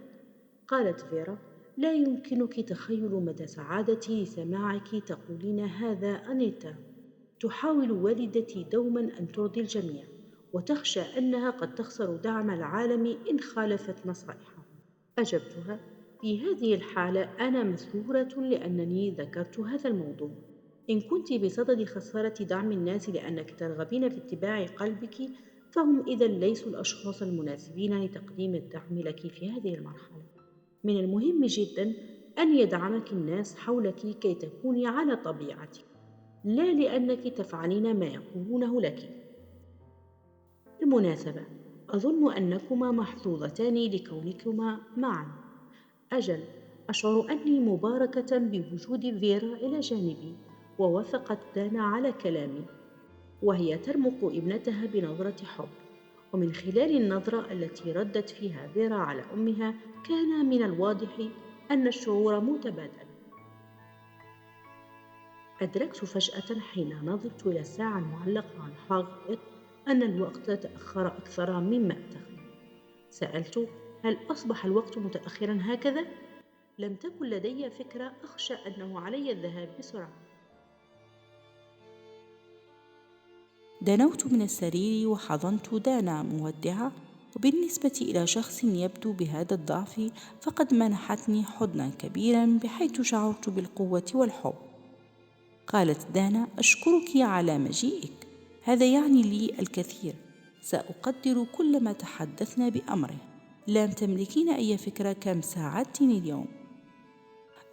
قالت فيرا: لا يمكنك تخيل مدى سعادتي لسماعك تقولين هذا أنيتا. تحاول والدتي دوما أن ترضي الجميع، وتخشى أنها قد تخسر دعم العالم إن خالفت نصائحهم. أجبتها: في هذه الحالة أنا مسرورة لأنني ذكرت هذا الموضوع. إن كنت بصدد خسارة دعم الناس لأنك ترغبين في اتباع قلبك، فهم إذا ليسوا الأشخاص المناسبين لتقديم الدعم لك في هذه المرحلة. من المهم جدا أن يدعمك الناس حولك كي تكوني على طبيعتك. لا لأنك تفعلين ما يقولونه لك. بالمناسبة، أظن أنكما محظوظتان لكونكما معا. أجل، أشعر أني مباركة بوجود فيرا إلى جانبي. ووافقت دانا على كلامي، وهي ترمق ابنتها بنظرة حب. ومن خلال النظرة التي ردت فيها فيرا على أمها، كان من الواضح أن الشعور متبادل. أدركت فجأة حين نظرت إلى الساعة المعلقة على الحائط أن الوقت تأخر أكثر مما أتخيل. سألت: هل أصبح الوقت متأخرا هكذا؟ لم تكن لدي فكرة، أخشى أنه علي الذهاب بسرعة. دنوت من السرير وحضنت دانا مودعة، وبالنسبة إلى شخص يبدو بهذا الضعف فقد منحتني حضنا كبيرا بحيث شعرت بالقوة والحب. قالت دانا: أشكرك على مجيئك، هذا يعني لي الكثير، سأقدر كل ما تحدثنا بأمره. لم تملكين أي فكرة كم ساعدتني اليوم.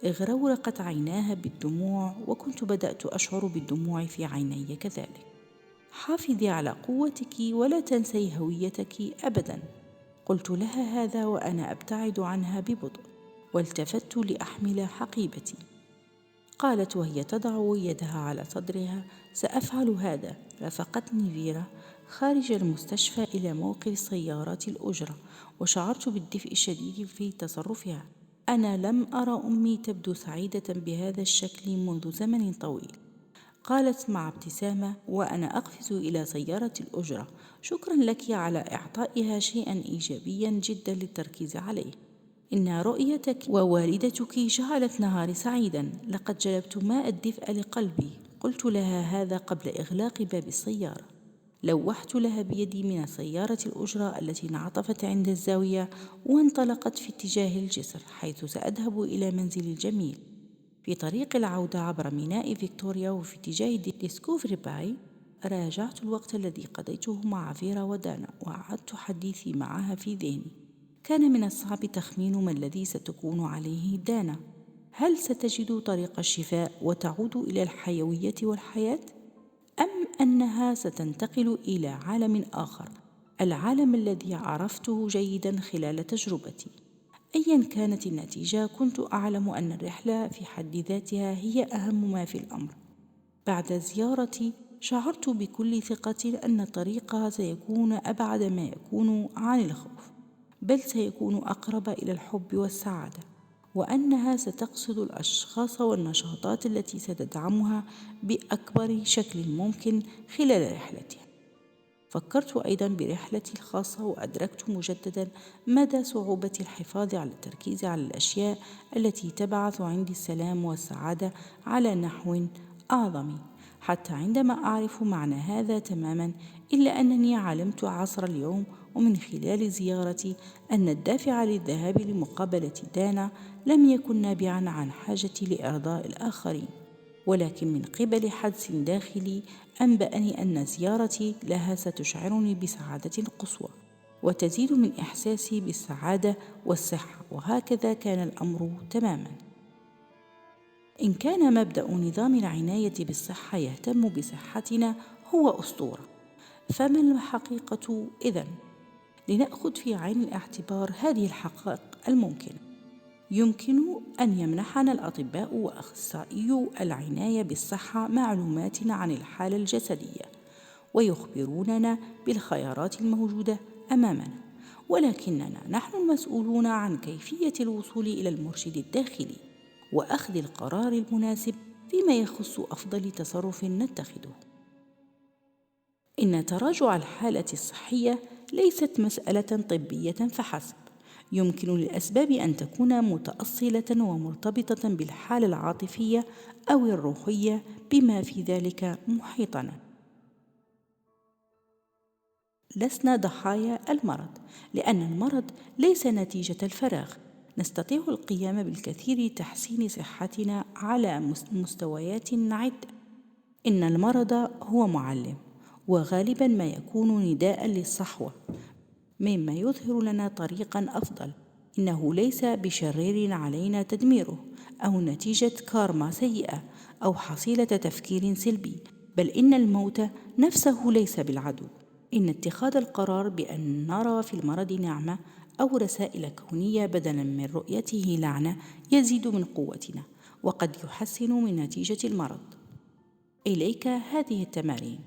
اغرورقت عيناها بالدموع، وكنت بدأت أشعر بالدموع في عيني كذلك. حافظي على قوتك ولا تنسي هويتك أبدا، قلت لها هذا وأنا أبتعد عنها ببطء، والتفت لأحمل حقيبتي. قالت وهي تضع يدها على صدرها: سأفعل هذا. رافقتني فيرا خارج المستشفى إلى موقف سيارات الأجرة، وشعرت بالدفء الشديد في تصرفها. أنا لم أرى أمي تبدو سعيدة بهذا الشكل منذ زمن طويل. قالت مع ابتسامة وأنا أقفز إلى سيارة الأجرة: شكرا لك على إعطائها شيئا إيجابيا جدا للتركيز عليه. إن رؤيتك ووالدتك جعلت نهاري سعيدا، لقد جلبت ماء الدفء لقلبي، قلت لها هذا قبل إغلاق باب السيارة. لوحت لها بيدي من سيارة الأجرة التي انعطفت عند الزاوية، وانطلقت في اتجاه الجسر حيث سأذهب إلى منزلي الجميل. في طريق العودة عبر ميناء فيكتوريا وفي اتجاه ديسكوفري باي، راجعت الوقت الذي قضيته مع فيرا ودانا، وأعدت حديثي معها في ذهني. كان من الصعب تخمين ما الذي ستكون عليه دانا. هل ستجد طريق الشفاء وتعود إلى الحيوية والحياة؟ أم أنها ستنتقل إلى عالم آخر، العالم الذي عرفته جيدا خلال تجربتي؟ أيا كانت النتيجة، كنت أعلم أن الرحلة في حد ذاتها هي أهم ما في الأمر. بعد زيارتي شعرت بكل ثقة أن الطريق سيكون أبعد ما يكون عن الخوف، بل سيكون أقرب إلى الحب والسعادة، وأنها ستقصد الأشخاص والنشاطات التي ستدعمها بأكبر شكل ممكن خلال رحلتها. فكرت أيضا برحلتي الخاصة، وأدركت مجددا مدى صعوبة الحفاظ على التركيز على الأشياء التي تبعث عندي السلام والسعادة على نحو أعظم، حتى عندما أعرف معنى هذا تماما. إلا أنني علمت عصر اليوم ومن خلال زيارتي أن الدافع للذهاب لمقابلة دانا لم يكن نابعا عن حاجتي لإرضاء الآخرين، ولكن من قبل حدس داخلي أنبأني أن زيارتي لها ستشعرني بسعادة قصوى وتزيد من إحساسي بالسعادة والصحة. وهكذا كان الأمر تماما. إن كان مبدأ نظام العناية بالصحة يهتم بصحتنا هو أسطورة، فما الحقيقة إذن؟ لنأخذ في عين الاعتبار هذه الحقائق الممكنة. يمكن أن يمنحنا الأطباء وأخصائيو العناية بالصحة معلومات عن الحالة الجسدية، ويخبروننا بالخيارات الموجودة أمامنا، ولكننا نحن المسؤولون عن كيفية الوصول إلى المرشد الداخلي وأخذ القرار المناسب فيما يخص أفضل تصرف نتخذه. إن تراجع الحالة الصحية ليست مسألة طبية فحسب، يمكن للأسباب أن تكون متأصلة ومرتبطة بالحالة العاطفية أو الروحية بما في ذلك محيطنا. لسنا ضحايا المرض، لأن المرض ليس نتيجة الفراغ. نستطيع القيام بالكثير لتحسين صحتنا على مستويات عدة. إن المرض هو معلم، وغالبا ما يكون نداء للصحوة، مما يظهر لنا طريقا أفضل إنه ليس بشرير علينا تدميره أو نتيجة كارما سيئة أو حصيلة تفكير سلبي، بل إن الموت نفسه ليس بالعدو. إن اتخاذ القرار بأن نرى في المرض نعمة أو رسائل كونية بدلاً من رؤيته لعنة يزيد من قوتنا وقد يحسن من نتيجة المرض. إليك هذه التمارين: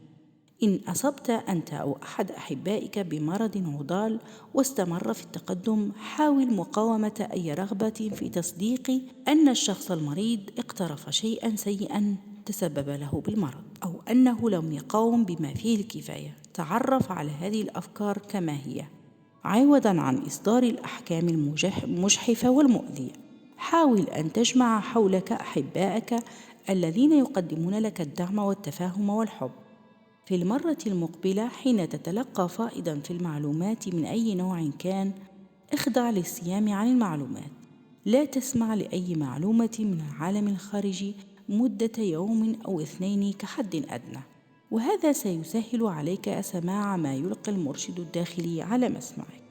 إن أصبت أنت أو أحد أحبائك بمرض عضال واستمر في التقدم، حاول مقاومة أي رغبة في تصديق أن الشخص المريض اقترف شيئاً سيئاً تسبب له بالمرض، أو أنه لم يقاوم بما فيه الكفاية. تعرف على هذه الأفكار كما هي عوضاً عن إصدار الأحكام المجحفة والمؤذية. حاول أن تجمع حولك أحبائك الذين يقدمون لك الدعم والتفاهم والحب. في المرة المقبلة حين تتلقى فائضاً في المعلومات من أي نوع كان، اخضع للصيام عن المعلومات. لا تسمع لأي معلومة من العالم الخارجي مدة يوم أو 2 كحد أدنى، وهذا سيسهل عليك سماع ما يلقي المرشد الداخلي على مسمعك.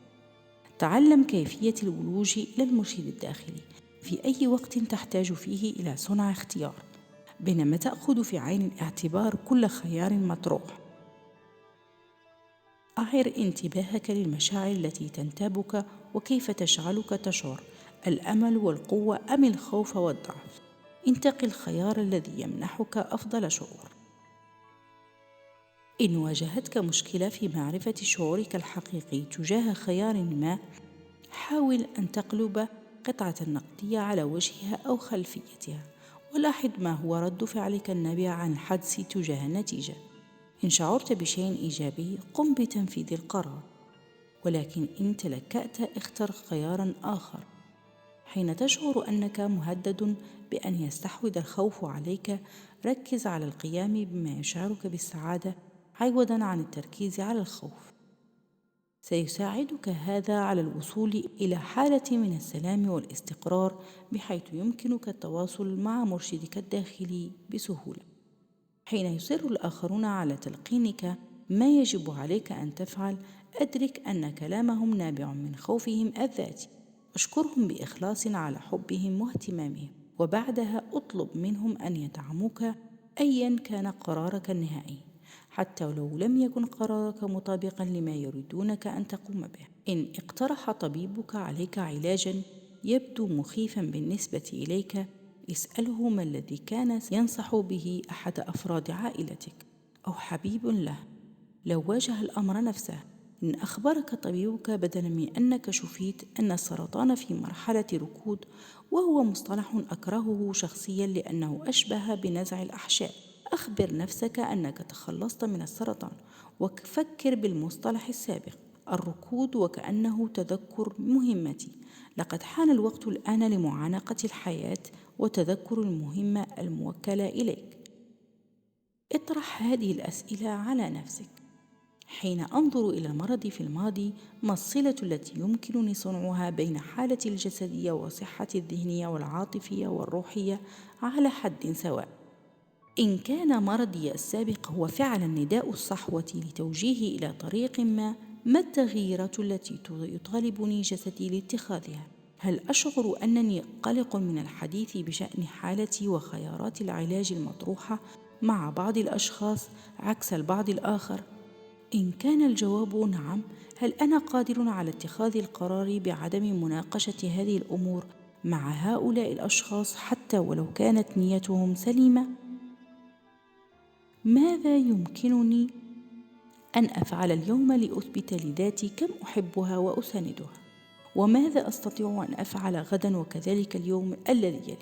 تعلم كيفية الولوج إلى المرشد الداخلي في أي وقت تحتاج فيه إلى صنع اختيار، بينما تأخذ في عين الاعتبار كل خيار مطروح. أعر انتباهك للمشاعر التي تنتابك وكيف تجعلك تشعر: الأمل والقوة أم الخوف والضعف؟ انتقي الخيار الذي يمنحك أفضل شعور. إن واجهتك مشكلة في معرفة شعورك الحقيقي تجاه خيار ما، حاول أن تقلب قطعة نقدية على وجهها أو خلفيتها، ولاحظ ما هو رد فعلك النابع عن الحدس تجاه النتيجة. إن شعرت بشيء إيجابي، قم بتنفيذ القرار، ولكن إن تلكأت، اختر خياراً آخر. حين تشعر أنك مهدد بأن يستحوذ الخوف عليك، ركز على القيام بما يشعرك بالسعادة عوضاً عن التركيز على الخوف. سيساعدك هذا على الوصول إلى حالة من السلام والاستقرار، بحيث يمكنك التواصل مع مرشدك الداخلي بسهولة. حين يصر الآخرون على تلقينك ما يجب عليك أن تفعل، أدرك أن كلامهم نابع من خوفهم الذاتي. أشكرهم بإخلاص على حبهم واهتمامهم، وبعدها أطلب منهم أن يدعموك أيا كان قرارك النهائي، حتى لو لم يكن قرارك مطابقا لما يريدونك أن تقوم به. إن اقترح طبيبك عليك علاجا يبدو مخيفا بالنسبة إليك، اسأله ما الذي كان ينصح به أحد أفراد عائلتك أو حبيب له لو واجه الأمر نفسه. إن أخبرك طبيبك بدلا من أنك شفيت أن السرطان في مرحلة ركود، وهو مصطلح أكرهه شخصيا لأنه أشبه بنزع الأحشاء، أخبر نفسك أنك تخلصت من السرطان، وفكر بالمصطلح السابق الركود وكأنه تذكر مهمتي. لقد حان الوقت الآن لمعانقة الحياة وتذكر المهمة الموكلة إليك. اطرح هذه الأسئلة على نفسك: حين أنظر إلى المرض في الماضي، ما الصلة التي يمكنني صنعها بين حالتي الجسدية وصحتي الذهنية والعاطفية والروحية على حد سواء؟ إن كان مرضي السابق هو فعلا نداء الصحوة لتوجيهي إلى طريق ما التغييرات التي يطالبني جسدي لاتخاذها؟ هل أشعر أنني قلق من الحديث بشأن حالتي وخيارات العلاج المطروحة مع بعض الأشخاص عكس البعض الآخر؟ إن كان الجواب نعم، هل أنا قادر على اتخاذ القرار بعدم مناقشة هذه الأمور مع هؤلاء الأشخاص حتى ولو كانت نيتهم سليمة؟ ماذا يمكنني أن أفعل اليوم لأثبت لذاتي كم أحبها وأساندها؟ وماذا أستطيع أن أفعل غدا وكذلك اليوم الذي يلي؟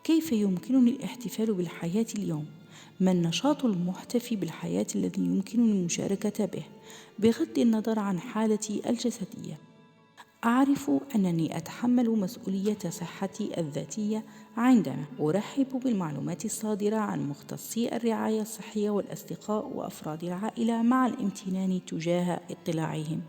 كيف يمكنني الاحتفال بالحياة اليوم؟ ما النشاط المحتفي بالحياة الذي يمكنني المشاركة به بغض النظر عن حالتي الجسدية؟ أعرف أنني أتحمل مسؤولية صحتي الذاتية عندما أرحب بالمعلومات الصادرة عن مختصي الرعاية الصحية والأصدقاء وأفراد العائلة، مع الامتنان تجاه اطلاعهم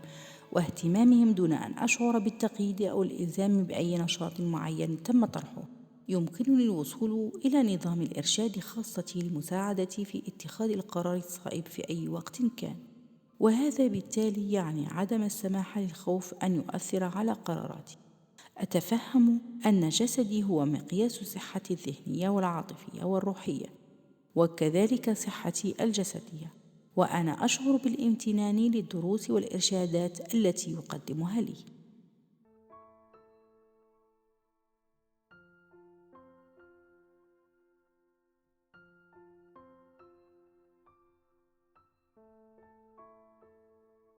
واهتمامهم دون أن أشعر بالتقييد أو الإلزام بأي نشاط معين تم طرحه. يمكنني الوصول إلى نظام الإرشاد خاصتي لمساعدتي في اتخاذ القرار الصائب في أي وقت كان، وهذا بالتالي يعني عدم السماح للخوف أن يؤثر على قراراتي. أتفهم أن جسدي هو مقياس صحتي الذهنية والعاطفية والروحية، وكذلك صحتي الجسدية، وأنا أشعر بالامتنان للدروس والإرشادات التي يقدمها لي.